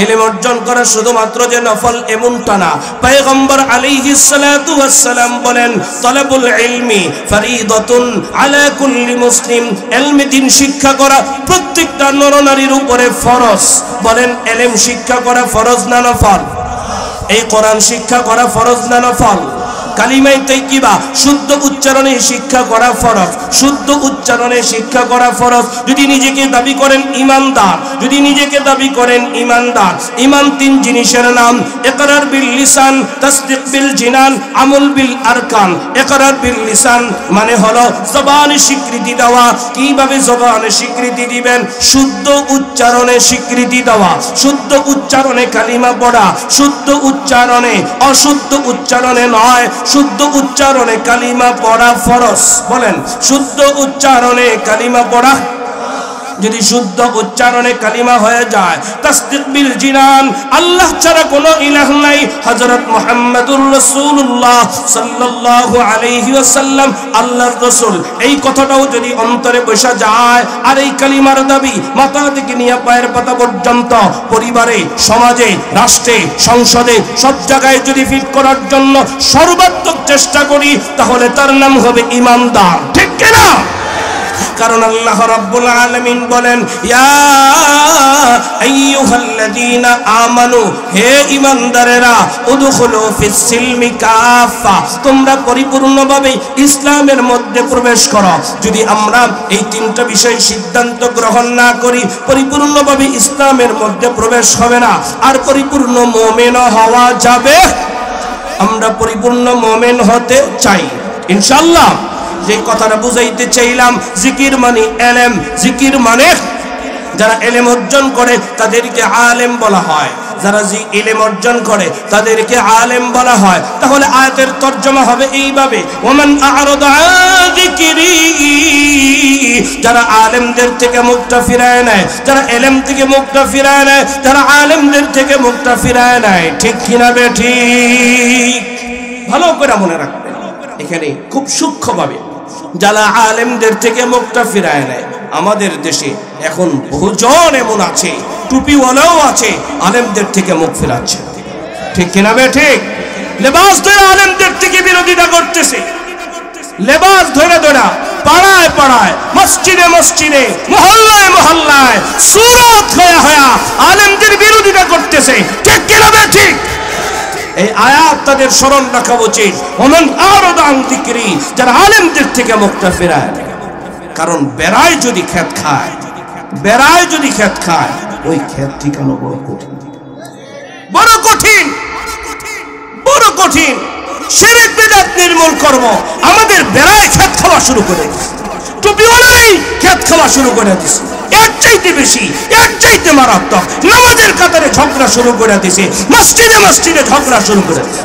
ইলম অর্জন করা শুধুমাত্র যে নফল এমনটা না। পয়গম্বর আলাইহিস সালাতু ওয়াস সালাম বলেন, তালাবুল ইলমি ফরিদাতুন আলা কুল্লি মুসলিম। ইলমে দ্বীন শিক্ষা করা প্রত্যেকটা নরনারীর উপরে ফরজ। বলেন, ইলম শিক্ষা করা ফরজ না নফল? এই কোরআন শিক্ষা করা ফরজ না নফল? কালিমায়ে তাইয়্যিবা শুদ্ধ উচ্চারণে শিক্ষা করা ফরজ, শুদ্ধ উচ্চারণে শিক্ষা করা ফরজ। যদি নিজেকে দাবি করেন ইমানদার, যদি নিজেকে দাবি করেন ইমানদার, ইমান তিন জিনিসের নাম, ইকরার বিল লিসান, তাসদীক বিল জিনান, আমল বিল আরকান। ইকরার বিল লিসান মানে হলো জবানে স্বীকৃতি দেওয়া। কিভাবে জবানে স্বীকৃতি দিবেন? শুদ্ধ উচ্চারণে স্বীকৃতি দেওয়া, শুদ্ধ উচ্চারণে কালিমা পড়া, শুদ্ধ উচ্চারণে, অশুদ্ধ উচ্চারণে নয়। শুদ্ধ উচ্চারণে কালিমা পড়া ফরজ। বলেন, শুদ্ধ উচ্চারণে কালিমা পড়া। যদি শুদ্ধ উচ্চারণে কালিমা হয়ে যায়, তাসদীক বিল জিনান, আল্লাহ ছাড়া কোনো ইলাহ নাই, হযরত মুহাম্মদুর রাসূলুল্লাহ সাল্লাল্লাহু আলাইহি ওয়াসাল্লাম আল্লাহর রাসূল, এই কথাটাও যদি অন্তরে বসা যায়, আর এই কালিমার দাবি মাথা থেকে নিয়ে পায়ের পাতা পর্যন্ত পরিবারে, সমাজে, রাষ্ট্রে, সংসদে সব জায়গায় যদি ফিট করার জন্য সর্বাত্মক চেষ্টা করি, তাহলে তার নাম হবে ইমানদার। ঠিক কি না? কারণ আল্লাহ রাব্বুল আলামিন বলেন, ইয়া আইয়ুহাল্লাযীনা আমানু, হে ঈমানদারেরা, উদখুলু ফিস সিলমি কাফা, তোমরা পরিপূর্ণভাবে ইসলামের মধ্যে প্রবেশ করো। যদি আমরা এই তিনটা বিষয় সিদ্ধান্ত গ্রহণ না করি, পরিপূর্ণভাবে ইসলামের মধ্যে প্রবেশ হবে না, আর পরিপূর্ণ মুমিন হওয়া যাবে। আমরা পরিপূর্ণ মুমিন হতে চাই ইনশাআল্লাহ। যে কথাটা বুঝাইতে চাইলাম, জিকির মানে এলেম, জিকির মানে যারা এলেম অর্জন করে তাদেরকে আলেম বলা হয়, যারা ইলম অর্জন করে তাদেরকে আলেম বলা হয়। তাহলে আয়াতের তরজমা হবে এইভাবে, ওমান আ'রাদা আন যিকরি, যারা আলেমদের থেকে মুখটা ফিরায় নেয়, যারা এলেম থেকে মুখটা ফিরায় নেয়, যারা আলেমদের থেকে মুখটা ফিরায় নেয়। ঠিক কিনা বেঠিক? ভালো করে মনে রাখবেন, এখানে খুব সূক্ষ্মভাবে যারা আলেমদের থেকে মুখটা ফিরায় নেয়। আমাদের দেশে এখন বহুজন এমন আছে, টুপিওয়ালাও আছে, আলেমদের থেকে মুখ ফিরাচ্ছে। ঠিক কিনা বেঠিক? লেবাস ধরে আলেমদের থেকে বিরোধিতা করতেছে, লেবাস ধরে ধরে পাড়ায় পাড়ায়, মসজিদে মসজিদে, মহল্লায় মহল্লায় সুরত হয়ে হয়ে আলেমদের বিরোধিতা করতেছে। ঠিক কিনা বেঠিক? এই আয়াত তাদের স্মরণ রাখা উচিত, ওমান আ'রাদা আন যিকরি, যারা আলেমদের থেকে মুখটা ফেরায়। কারণ বেড়ায় যদি খেত খায়, বেড়ায় যদি খেত খায়, ওই খেত ঠিকানো বড় কঠিন, বড় কঠিন, বড় কঠিন। শিরক বিদআত নির্মূল করব, আমাদের বেড়ায় খেত খাওয়া শুরু করে দিচ্ছে, টুপিওয়ালাই খেত খাওয়া শুরু করে দিচ্ছে। এর চাইতে বেশি, এর চাইতে মারাত্মক, নামাজের কাতারে ঝগড়া শুরু করে দিছে, মসজিদে মসজিদে ঝগড়া শুরু করে দিছে।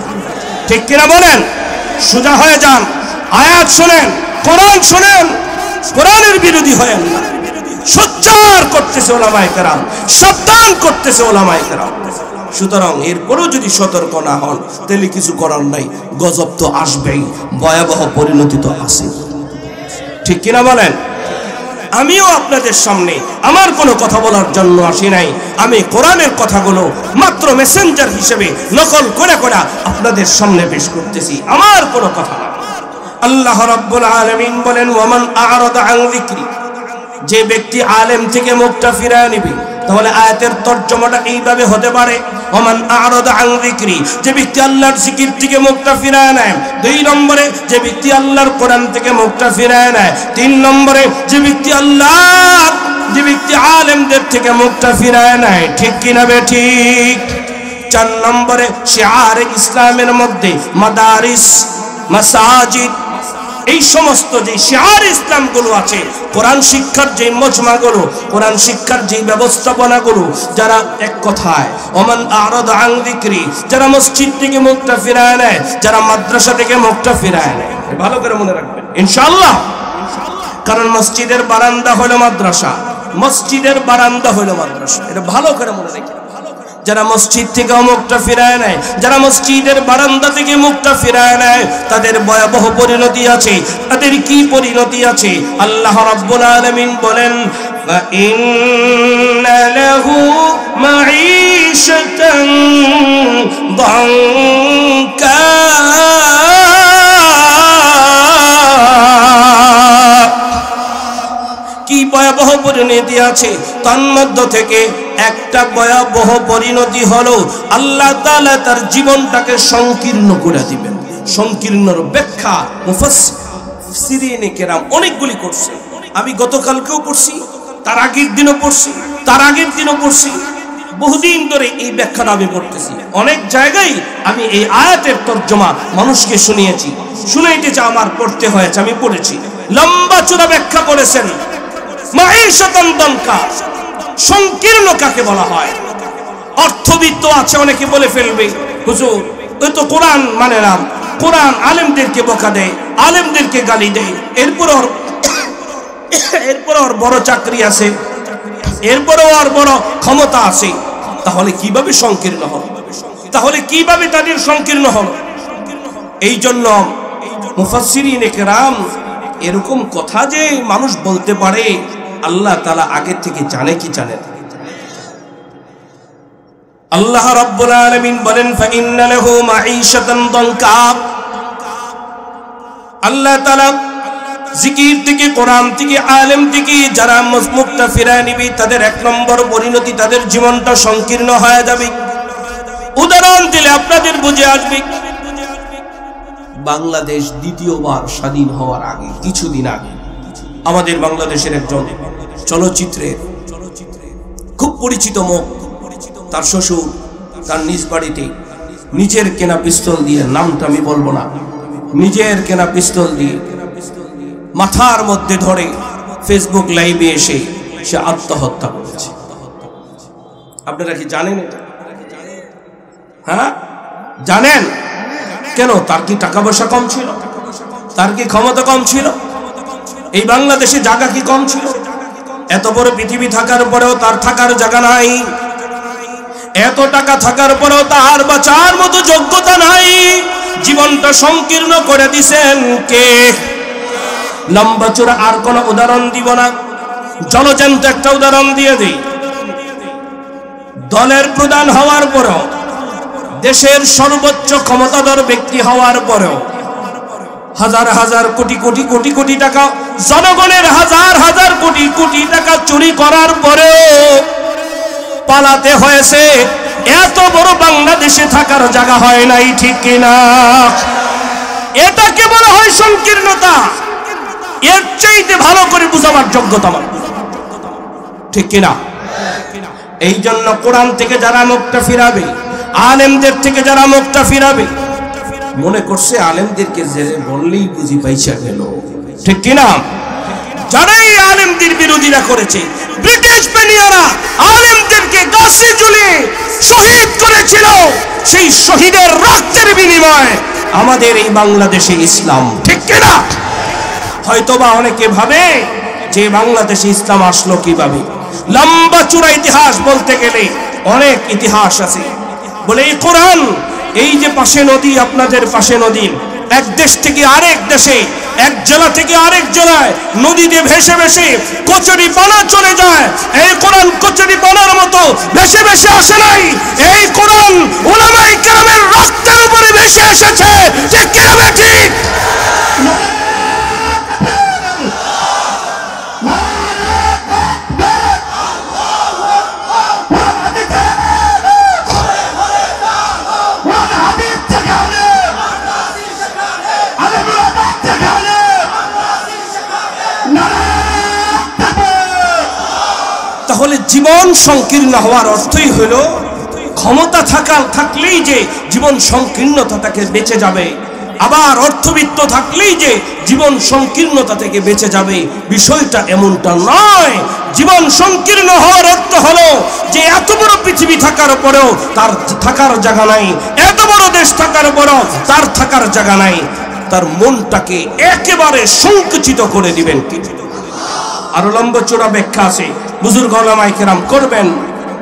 ঠিক কিনা বলেন? সোজা হয়ে যান, আয়াত শুনেন, কোরআন শুনেন, কোরআনের বিরোধী হয়েন না। সোচ্চার করতেছে ওলামায়ে কেরাম, সাবধান করতেছে ওলামায়ে কেরাম। সুতরাং এরপরেও যদি সতর্ক না হন, তাহলে কিছু করার নাই, গজব তো আসবেই, ভয়াবহ পরিণতি তো আছে। ঠিক কিনা বলেন? আমিও আপনাদের সামনে আমার কোনো কথা বলার জন্য আসি নাই, আমি কোরআনের কথাগুলো মাত্র মেসেঞ্জার হিসেবে নকল করে করে আপনাদের সামনে পেশ করতেছি, আমার কোনো কথা না। আল্লাহ রাব্বুল আলামিন বলেন, ওয়ামান আ'রাদা আন যিকরি, যে ব্যক্তি আলেম থেকে মুখটা ফিরায় নেবে। তাহলে আয়াতের তরজমাটা এইভাবে হতে পারে, ওমান আ'রাদা আন যিকরি, যে ব্যক্তি আল্লাহর জিকির থেকে মুখটা ফিরায় নেয়। 2 নম্বরে, যে ব্যক্তি আল্লাহর কোরআন থেকে মুখটা ফিরায় নেয়। 3 নম্বরে, যে ব্যক্তি আলেমদের থেকে মুখটা ফিরায় নেয়। ঠিক কিনা বেঠিক? 4 নম্বরে, শিআরে ইসলামের মধ্যে মাদারিস, মাসাজিদ, এই সমস্ত যে শিআর ইসলামগুলো আছে, কোরআন শিক্ষার যে মজমাগুলো, কোরআন শিক্ষার যে ব্যবস্থাপনাগুলো, যারা এক কথায় ওমান আ'রাদা আন যিকরি, যারা মসজিদ থেকে মুখটা ফিরায় নেয়, যারা মাদ্রাসা থেকে মুখটা ফিরায় নেয়। ভালো করে মনে রাখবেন ইনশাআল্লাহ। কারণ মসজিদের বারান্দা হলো মাদ্রাসা, মসজিদের বারান্দা হলো মাদ্রাসা, এটা ভালো করে মনে রাখবেন। যারা মসজিদ থেকে মুখটা ফিরায় নেয়, যারা মসজিদের বারান্দা থেকে মুখটা ফিরায় নেয়, তাদের ভয়াবহ পরিণতি আছে। তাদের কি পরিণতি আছে? আল্লাহ রাব্বুল আলামিন বলেন, ইন্না লাহু মাঈ মাঈশাতান দানকা কি ভয়াবহ পরিণতি আছে তার মধ্য থেকে একটা ভয়াবহ পরিণতি হলো আল্লাহ তাআলা তার জীবনটাকে সংকীর্ণ করে দিবেন। সংকীর্ণর ব্যাখ্যা মুফাসসিরিনে কেরাম অনেকগুলি করছে। আমি গতকালকেও পড়ছি, তার আগের দিনও পড়ছি, তার আগের দিনও পড়ছি। বহুদিন ধরে এই ব্যাখ্যাটা আমি পড়তেছি। অনেক জায়গায় আমি এই আয়াতের তর্জমা মানুষকে শুনিয়েছি, শুনাইতেছে, আমার পড়তে হয়েছে, আমি পড়েছি। লম্বা চূড়া ব্যাখ্যা করেছেন মাঈশাতান দানকা, সংকীর্ণ কাকে বলা হয়। অর্থবিত্ত আছে অনেকে বলে ফেলবে, হুজুর ওই তো কোরআন মানে না, কোরআন আলেমদেরকে বকা দেয়, আলেমদেরকে গালি দেয়, এরপর ওর বড় চাকরি আছে, এরপরও ওর বড় ক্ষমতা আছে, তাহলে কিভাবে সংকীর্ণ হল? তাহলে কিভাবে তাদের সংকীর্ণ হল? এই জন্য মুফাসসিরিনে কেরাম এরকম কথা যে মানুষ বলতে পারে, আল্লাহ তাআলা আগে থেকে জানে কি জানে না। আল্লাহ রাব্বুল আলামিন বলেন ফাইন্না লাহু মাঈশাতান দানকা। আল্লাহ তাআলা জিকির থেকে, কোরআন থেকে, আলেম থেকে যারা মুক্তাফিরা নিবে তাদের এক নম্বর পরিণতি, তাদের জীবনটা সংকীর্ণ হয়ে যাবে। উদাহরণ দিলে আপনাদের বুঝে আসবে। বাংলাদেশ দ্বিতীয়বার স্বাধীন হওয়ার আগে, কিছুদিন আগে, আমাদের বাংলাদেশের একজন চলচ্চিত্রের খুব পরিচিত মুখ, তার শ্বশুর তার নিজ বাড়িতে নিজের কেনা পিস্তল দিয়ে, নামটা আমি বলবো না, নিজের কেনা পিস্তল দিয়ে মাথার মধ্যে ধরে ফেসবুক লাইভে এসে সে আত্মহত্যা করেছে। আপনারা কি জানেন এটা? হ্যাঁ জানেন। কেন? তার কি টাকা পয়সা কম ছিল? তার কি ক্ষমতা কম ছিল? এই বাংলাদেশে জায়গা কি কম ছিল? এত বড় পৃথিবী থাকার পরেও তার থাকার জায়গা নাই, এত টাকা থাকার পরেও তার বাঁচার মতো যোগ্যতা নাই। জীবনটা সংকীর্ণ করে দিছেন কে? লম্বা চূড়া আর কোন উদাহরণ দিব না, জলজ্যান্ত একটা উদাহরণ দিয়ে দিই। দলের প্রধান হওয়ার পরেও, দেশের সর্বোচ্চ ক্ষমতাধর ব্যক্তি হওয়ার পরেও, হাজার হাজার কোটি কোটি কোটি কোটি টাকা, জনগণের হাজার হাজার কোটি কোটি টাকা চুরি করার পরেও পালাতে হয়েছে। এত বড় বাংলাদেশে থাকার জায়গা হয় নাই, ঠিক কিনা? এটাকে বলা হয় সংকীর্ণতা। এর চাইতে ভালো করে বুঝাবার যোগ্যতা আমার, ঠিক কিনা? এই জন্য কোরআন থেকে যারা মুখটা ফিরাবে, আলেমদের থেকে যারা মুখটা ফিরাবে, মনে করছে আলেমদেরকে জেলে বললেই বুঝি পাইসা গেল, ঠিক কিনা? যারাই আলেমদের বিরোধিতা করেছে, ব্রিটিশ বানিয়ারা আলেমদেরকে গাছে ঝুলিয়ে শহীদ করেছিল, সেই শহীদের রক্তের বিনিময়ে আমাদের এই বাংলাদেশে ইসলাম, ঠিক কিনা? হয়তোবা অনেকে ভাবে যে বাংলাদেশে ইসলাম আসলো কিভাবে। লম্বা চূড়া ইতিহাস বলতে গেলে অনেক ইতিহাস আছে। বলে এই কোরআন, এই যে পাশে নদী, আপনাদের পাশে নদী, এক দেশ থেকে আরেক দেশে, এক জেলা থেকে আরেক জেলায় নদীতে ভেসে ভেসে কচুরি পানা চলে যায়। এই কোরআন কচুরি পানার মতো ভেসে ভেসে আসে নাই। এই কোরআন উলামায়ে কেরামের রক্তের উপরে ভেসে এসেছে, ঠিক কিনা? ঠিক। তাহলে জীবন সংকীর্ণ হওয়ার অর্থই হলো ক্ষমতা থাকলেই যে জীবন সংকীর্ণতা থেকে বেঁচে যাবে, আবার অর্থবিত্ত থাকলেই যে জীবন সংকীর্ণতা থেকে বেঁচে যাবে, বিষয়টা এমনটা নয়। জীবন সংকীর্ণ হওয়ার অর্থ হলো যে এত বড় পৃথিবী থাকার পরেও তার থাকার জায়গা নাই, এত বড় দেশ থাকার পরেও তার থাকার জায়গা নাই। তার মনটাকে একেবারে সংকুচিত করে দিবেন। আরো লম্বা চূড়া ব্যাখ্যা আছে, বুজুর্গ উলামায়ে কেরাম করবেন।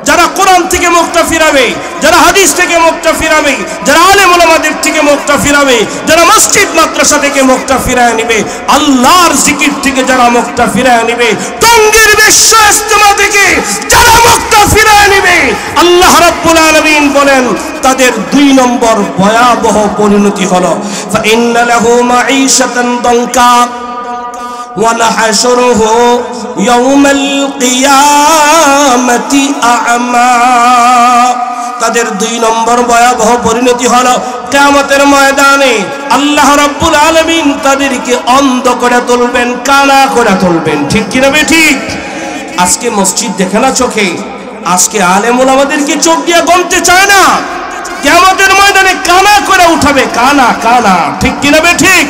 যারা কোরআন থেকে মুখটা ফিরাবে, যারা হাদিস থেকে মুখটা ফিরাবে, যারা আলেম উলামাদের থেকে মুখটা ফিরাবে, যারা মসজিদ মাদ্রাসা থেকে মুখটা ফিরায় নিবে, আল্লাহর জিকির থেকে যারা মুখটা ফিরায় নিবে, টঙ্গীর বিশ্ব ইজতেমা থেকে যারা মুখটা ফিরায় নিবে, আল্লাহ রাব্বুল আলামিন বলেন তাদের 2 নম্বর ভয়াবহ পরিণতি হলো ফাইন্না লাহু মাঈশাতান দানকা ওয়া নাহশুরুহু ইয়াওমাল কিয়ামাতি আ'মা। তাদের 2 নম্বর ভয়াবহ পরিণতি হলো কিয়ামতের ময়দানে আল্লাহ রাব্বুল আলামিন তাদেরকে অন্ধ করে তুলবেন, কানা করে তুলবেন। ঠিক কি না ঠিক? আজকে মসজিদ দেখে না চোখে, আজকে আলেম ওলামাদেরকে চোখ দিয়ে গনতে চায় না, কিয়ামতের ময়দানে কানা করে উঠাবে, কানা কানা। ঠিক কি না ঠিক?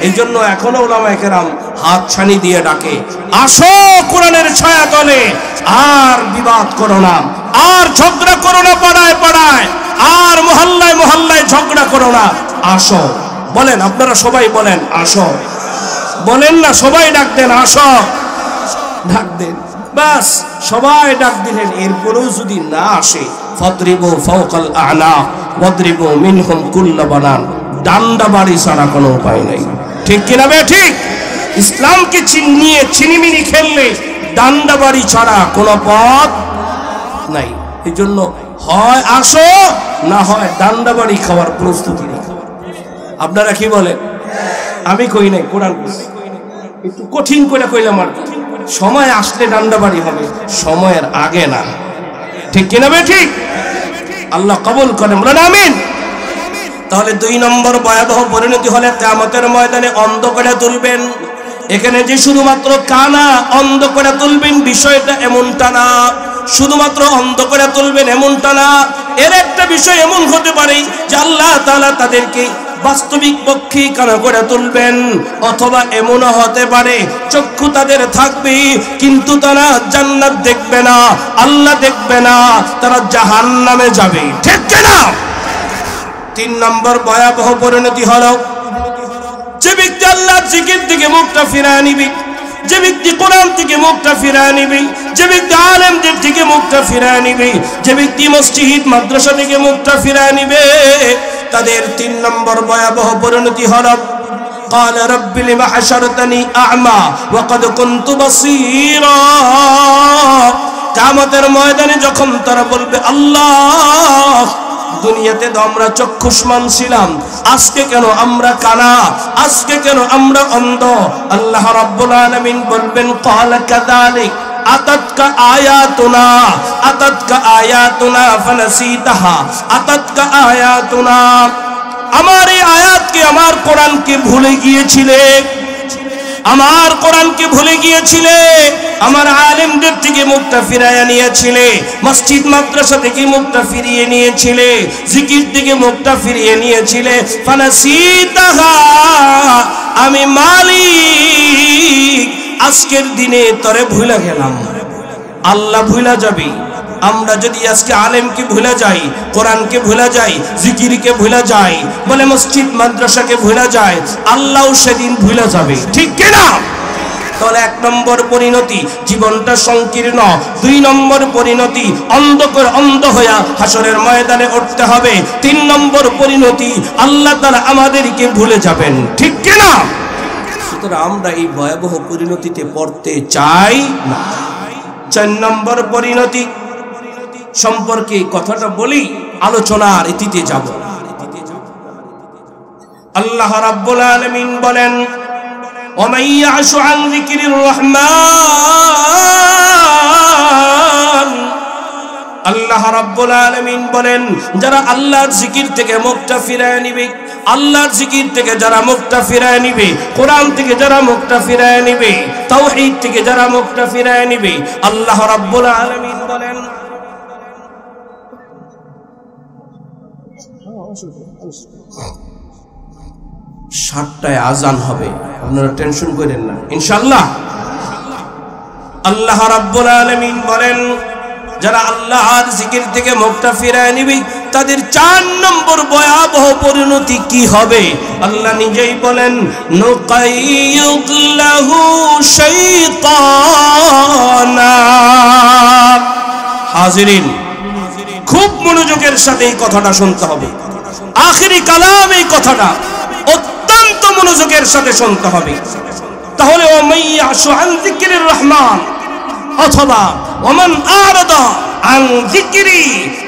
এই জন্য এখনো ওলামায়ে কেরাম হাত ছানি দিয়ে ডাকে, আসো কোরআনের ছায়া তলে, আর বিবাদ করো না, আর ঝগড়া করো না পাড়ায় পাড়ায়, আর মহল্লায় মহল্লায় ঝগড়া করো না, আসো। বলেন আপনারা সবাই বলেন আসো, বলেন না সবাই ডাক দেন আসো, ডাক দেন। বাস সবাই ডাক দিলেন, এরপরেও যদি না আসে ফাদরিবু ফাওকাল আ'না ওয়াদরিবু মিনহুম কুল্লা বানান, ডান্ডা বাড়ি ছাড়া কোনো উপায় নাই। ঠিক কিনা ঠিক? ইসলামকে নিয়ে ছিনিমিনি খেললে ডান্ডা বাড়ি ছাড়া কোনো পথ নাই। এই জন্য হয় আসো, না হয় ডান্ডা বাড়ি খাওয়ার প্রস্তুতি নেই। আপনারা কি বলেন? আমি কই নাই, কোরআন একটু কঠিন করে কইলাম আর কি। সময় আসলে ডান্ডা বাড়ি হবে, সময়ের আগে না। ঠিক কিনা ঠিক? আল্লাহ কবুল করেন, বলেন আমিন। তাহলে 2 নম্বর ভয়াবহ পরিণতি হলে কিয়ামতের ময়দানে অন্ধ করে তুলবেন। এখানে যে শুধুমাত্র কানা অন্ধ করে তুলবেন বিষয়টা এমনটা না, শুধুমাত্র অন্ধ করে তুলবেন এমনটা না, এর একটা বিষয় এমন হতে পারে যে আল্লাহ তাআলা তাদেরকে বাস্তবিক পক্ষে কানা করে তুলবেন, অথবা এমনও হতে পারে চক্ষু তাদের থাকবে কিন্তু তারা জান্নাত দেখবে না, আল্লাহ দেখবে না, তারা জাহান্নামে যাবে। ঠিক কিনা? 3 নম্বর ভয়াবহ পরিণতি হলো যে ব্যক্তি আল্লাহর জিকির থেকে মুখটা ফিরায় নিবে, যে ব্যক্তি কোরআন থেকে মুখটা ফিরায় নিবে, যে ব্যক্তি আলেমদের থেকে মুখটা ফিরায় নিবে, যে ব্যক্তি মসজিদ মাদ্রাসা থেকে মুখটা ফিরায় নিবে, তাদের 3 নম্বর ভয়াবহ পরিণতি হলো قال رب لما حشرتني أعمى وقد كنت بصيرا। কিয়ামতের ময়দানে যখন তারা বলবে আল্লাহ দুনিয়াতে তো আমরা চক্ষুষ্মান ছিলাম, আজকে কেন আমরা কানা, আজকে কেন আমরা অন্ধ? আল্লাহ রাব্বুল আলামিন বলবেন ক্বালা কাযালিক আতাতকা আয়াতুনা ফানাসিতাহা আতাতকা আয়াতুনা। আমার এই আয়াতকে, আমার কোরআনকে ভুলে গিয়েছিলে, আমার কোরআনকে ভুলে গিয়েছিলে, আমার আলেমদের থেকে মুখটা ফিরিয়ে নিয়েছিলে, মসজিদ মাদ্রাসা থেকে মুখটা ফিরিয়ে নিয়েছিলে, জিকির থেকে মুখটা ফিরিয়ে নিয়েছিলে। ফানাসিতাহা, আমি মালিক আজকের দিনে তরে ভুলে গেলাম। আল্লাহ ভুলে যাবে। আমরা যদি আজকে আলেমকে ভুলে যাই, কোরআনকে ভুলে যাই, জিকিরকে ভুলে যাই, বলে মসজিদ মাদ্রাসাকে ভুলে যাই, আল্লাহও সেদিন ভুলে যাবে। ঠিক কিনা? তাহলে 1 নম্বর পরিণতি জীবনটা সংকীর্ণ, 2 নম্বর পরিণতি অন্ধ হইয়া হাসরের ময়দানে উঠতে হবে, 3 নম্বর পরিণতি আল্লাহ তাআলা আমাদেরকে ভুলে যাবেন। ঠিক কিনা? সুতরাং আমরা এই ভয়াবহ পরিণতিতে পড়তে চাই না। 4 নম্বর পরিণতি সম্পর্কে কথাটা বলি, আলোচনার ইতিতে যাব। আল্লাহ রাব্বুল আলামিন বলেন ওয়া ইয়াশু আন যিকরির রহমান। আল্লাহ রাব্বুল আলামিন বলেন যারা আল্লাহর জিকির থেকে মুখটা ফিরায় নিবে, আল্লাহর জিকির থেকে যারা মুখটা ফিরায় নিবে, কোরআন থেকে যারা মুখটা ফিরায় নিবে, তাওহীদ থেকে যারা মুখটা ফিরায় নিবে, আল্লাহ রাব্বুল আলামিন বলেন 7টায় আজান হবে, আপনারা টেনশন করেন না ইনশাআল্লাহ। আল্লাহ রাব্বুল আলামিন বলেন যারা আল্লাহর জিকির থেকে মুখটা ফিরায় নিবে তাদের 4 নম্বর ভয়াবহ পরিণতি কি হবে? আল্লাহ নিজেই বলেন নুকাইয়ুদ লাহু শাইতানা। হাজিরিন, খুব মনোযোগের সাথে এই কথাটা শুনতে হবে। আখিরি কালাম এই কথাটা অত্যন্ত মনোযোগের সাথে শুনতে হবে। তাহলে ওমাইয়াশু আন যিকরির রহমান অথবা ওমান আরাদা আন যিকরি,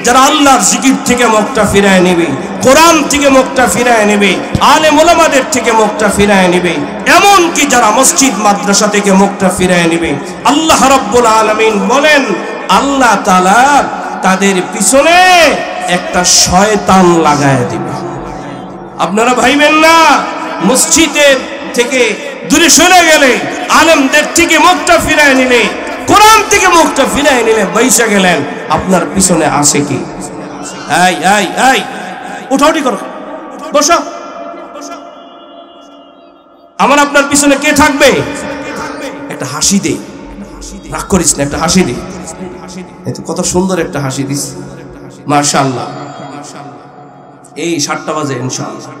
যারা আল্লাহর জিকির থেকে মুখটা ফিরায় নেবে, কোরআন থেকে মুখটা ফিরায় নেবে, আলেম ওলামাদের থেকে মুখটা ফিরায় নেবে, এমন কি যারা মসজিদ মাদ্রাসা থেকে মুখটা ফিরায় নেবে, আল্লাহ রাব্বুল আলামিন বলেন আল্লাহ তাআলা তাদের পিছনে একটা শয়তান লাগায় দিবে। আপনারা ভাইবেন না মসজিদের থেকে দূরে সরে গেলে, আলেমদের থেকে মুখটা ফিরায় নিলে, কোরআন থেকে মুখটা ফিরায় নিলে, বৈশা গেলেন, আপনার পিছনে আসে কি? এই এই এই উঠাউটি করো, বসো। আমার আপনার পিছনে কে থাকবে? একটা হাসি দে, রাগ করিস না, একটা হাসি দে। কত সুন্দর একটা হাসি দিস, মাশাআল্লাহ। এই 7টা বাজে ইনশাআল্লাহ,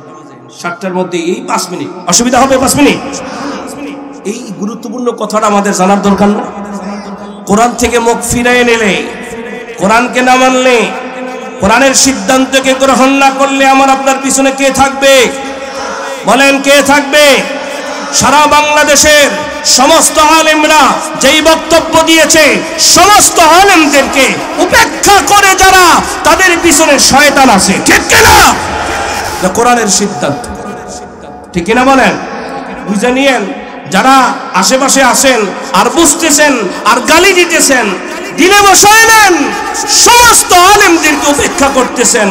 7টার মধ্যে এই 5 মিনিট, অসুবিধা হবে 5 মিনিট। এই গুরুত্বপূর্ণ কথাটা আমাদের জানার দরকার না? কোরআন থেকে মুখ ফিরিয়ে নিলে, কোরআনকে না মানলে, কোরআনের সিদ্ধান্তকে গ্রহণ না করলে আমার আপনার পিছনে কে থাকবে? বলেন কে থাকবে? সারা বাংলাদেশের সমস্ত আলেমরা যেই বক্তব্য দিয়েছে, সমস্ত আলেমদেরকে উপেক্ষা করে যারা, তাদের পিছনে শয়তান আছে, ঠিক কিনা? কোরআনের সিদ্ধান্ত, ঠিক কিনা বলেন? বুঝে নিয়েন। যারা আশেপাশে আছেন আর বুঝতেছেন আর গালি দিতেছেন, দিনে বসায় নেন, সমস্ত আলেমদেরকে উপেক্ষা করতেছেন,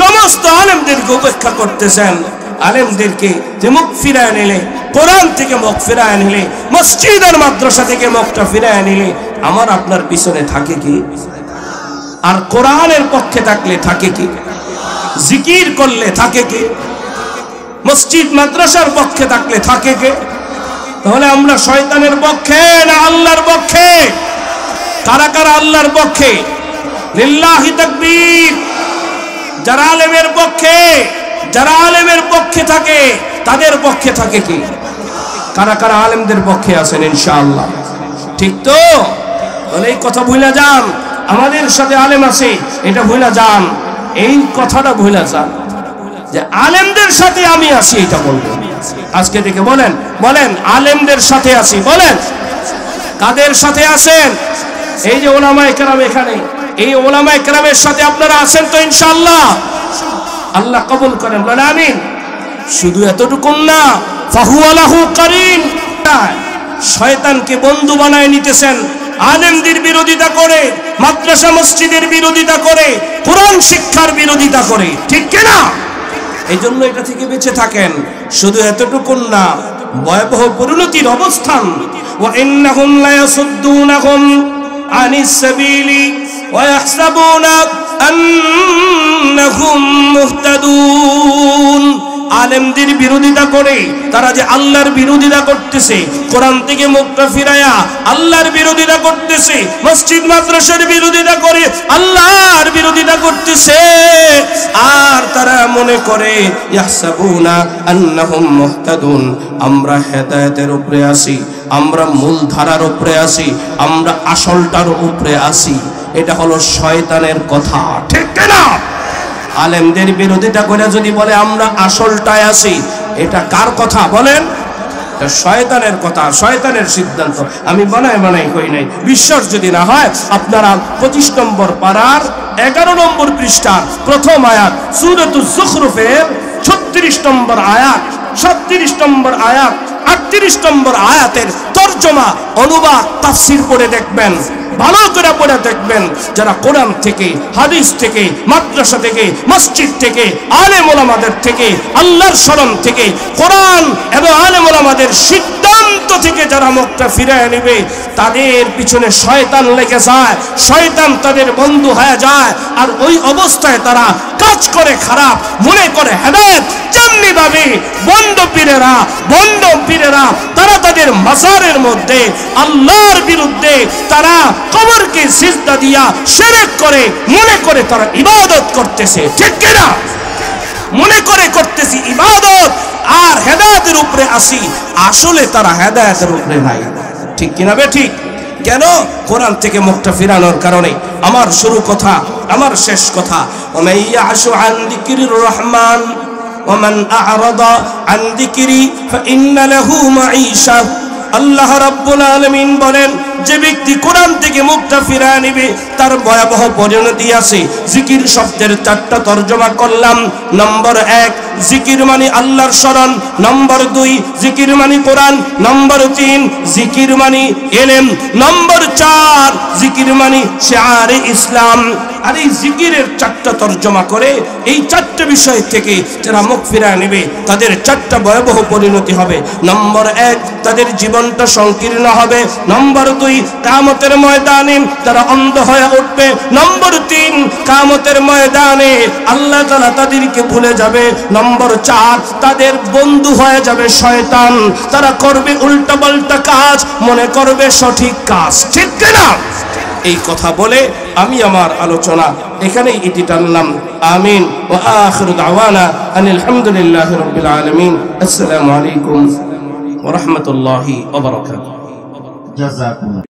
সমস্ত আলেমদেরকে উপেক্ষা করতেছেন। আলেমদেরকে যে মুখ ফিরায় নিলে, কোরআন থেকে মুখ ফিরায় নিলে, মসজিদ আর মাদ্রাসা থেকে মুখটা ফিরায় নিলে, আমার আপনার পিছনে থাকে কি? আর কোরআনের পক্ষে থাকলে থাকে কি? জিকির করলে থাকে কি? মসজিদ মাদ্রাসার পক্ষে থাকলে থাকে কে? তাহলে আমরা শয়তানের পক্ষে না আল্লাহর পক্ষে? কারা কারা আল্লাহর পক্ষে? লিল্লাহি তাকবীর। যারা আলেমের পক্ষে, যারা আলেমের পক্ষে থাকে, তাদের পক্ষে থাকে কি? কারা কারা আলেমদের পক্ষে আছেন ইনশাআল্লাহ? ঠিক তো? তাহলে এই কথা ভুলে যান, আমাদের সাথে আলেম আছে এটা ভুলে যান, এই কথাটা ভুলে যান যে আলেমদের সাথে আমি আছি, এটা বলবেন আজকে থেকে। বলেন বলেন আলেমদের সাথে আছি। বলেন কাদের সাথে আছেন? এই যে ওলামায়ে কেরাম এখানে, এই ওলামায়ে কেরামের সাথে আপনারা আছেন তো ইনশাআল্লাহ? আল্লাহ কবুল করেন, বলেন আমিন। শুধু এতটুকু না, ফাহুয়া লাহু কারিন, শয়তানকে বন্ধু বানায় নিতেছেন, আলেমদের বিরোধিতা করে, মাদ্রাসা মসজিদের বিরোধিতা করে, কোরআন শিক্ষার বিরোধিতা করে, ঠিক কিনা? এই জন্য এটা থেকে বেঁচে থাকেন। শুধু এতটুকু না, ভয়াবহ পরিণতির অবস্থান। ওয়া ইন্নাহুম লা ইয়াসুদ্দুনাহুম আনিস সাবিলি ওয়া ইয়াহসাবুনা আন্নাহুম মুহতাদুন। আলেমদের বিরোধিতা করে তারা যে আল্লাহর বিরোধিতা করতেছে, কোরআন থেকে মুখটা ফিরায়া আল্লাহর বিরোধিতা করতেছে, মসজিদ মাদ্রাসার বিরোধিতা করে আল্লাহর বিরোধিতা করতেছে, আর তারা মনে করে ইয়াহসাবুনা আন্নাহুম মুহতাদুন, আমরা হেদায়েতের উপরে আছি, আমরা মূল ধারার উপরে আছি, আমরা আসলটার উপরে আছি। এটা হলো শয়তানের কথা, ঠিক না? আলেমদের বিরোধিতা করে যদি বলে আমরা আসলটায় আছি, এটা কার কথা বলেন? এটা শয়তানের কথা, শয়তানের সিদ্ধান্ত। আমি বানাই বানাই কই নাই। বিশ্বাস যদি না হয়, আপনারা 25 নম্বর পারার 11 নম্বর পৃষ্ঠার প্রথম আয়াত, সূরাতুজ যুখরুফের 36 নম্বর আয়াত, 37 নম্বর আয়াত, 38 নম্বর আয়াতের তরজমা, অনুবাদ, তাফসীর পড়ে দেখবেন, ভালো করে পড়ে দেখবেন। যারা কোরআন থেকে, হাদিস থেকে, মাদ্রাসা থেকে, মসজিদ থেকে, আলেম ওলামাদের থেকে, আল্লাহর শরণ থেকে, কোরআন এবং আলেম ওলামাদের সিদ্ধান্ত থেকে যারা মুখটা ফিরিয়ে নেবে, তাদের পিছনে শয়তান লেগে যায়, শয়তান তাদের বন্ধু হয়ে যায়, আর ওই অবস্থায় তারা কাজ করে খারাপ, মনে করে হেদায়েত। যেমনি ভাবে বন্ড পীরেরা তারা তাদের মাজারের মধ্যে আল্লাহর বিরুদ্ধে, তারা কবরকে সিজদা দিয়া শিরক করে, মনে করে তারা ইবাদত করতেছে, ঠিক কিনা? মনে করে করতেছি ইবাদত আর হেদায়েতের উপরে আসি, আসলে তারা হেদায়েতের উপরে নাই, ঠিক কিনা? বে ঠিক। কেন? কোরআন থেকে মুখটা ফিরানোর কারণে। আমার শুরু কথা, আমার শেষ কথা, ওমান ইয়াশু আন যিকরির রহমান ওমান আ'রাদা আন যিকরি ফাইন্না লাহু মাঈশা। আল্লাহ রাব্বুল আলামিন বলেন, যে ব্যক্তি কোরআন থেকে মুখটা ফিরিয়ে নেবে তার ভয়াবহ পরিণতি আছে। জিকির শব্দের 4টা তরজমা করলাম। নম্বর 1, জিকির মানে আল্লাহর শরণ। নম্বর 2, জিকির মানে কোরআন। নম্বর 3, জিকির মানে ইলম। নম্বর 4, জিকির মানে শিআরে ইসলাম। আর এই জিকিরের 4টা তরজমা করে এই 4টা বিষয় থেকে যারা মুখ ফিরিয়ে নেবে তাদের 4টা ভয়াবহ পরিণতি হবে। নম্বর 1, তাদের জীবনটা সংকীর্ণ হবে। নম্বর 2, কিয়ামতের ময়দানে তারা অন্ধ হয়ে উঠবে। নম্বর 3, কিয়ামতের ময়দানে আল্লাহ তাআলা তাদেরকে ভুলে যাবে। নম্বর 4, তাদের বন্ধু হয়ে যাবে শয়তান। তারা করবে উল্টাপাল্টা কাজ, মনে করবে সঠিক কাজ। ঠিক কিনা? এই কথা বলে আমি আমার আলোচনা এখানেই ইতি টানলাম। আমিন। ওয়া আখিরু দাওয়ানা আনিল হামদুলিল্লাহি রাব্বিল আলামিন। আসসালামু আলাইকুম ওয়া রাহমাতুল্লাহি ওয়া বারাকাতুহু। জাযাকুমুল্লাহ।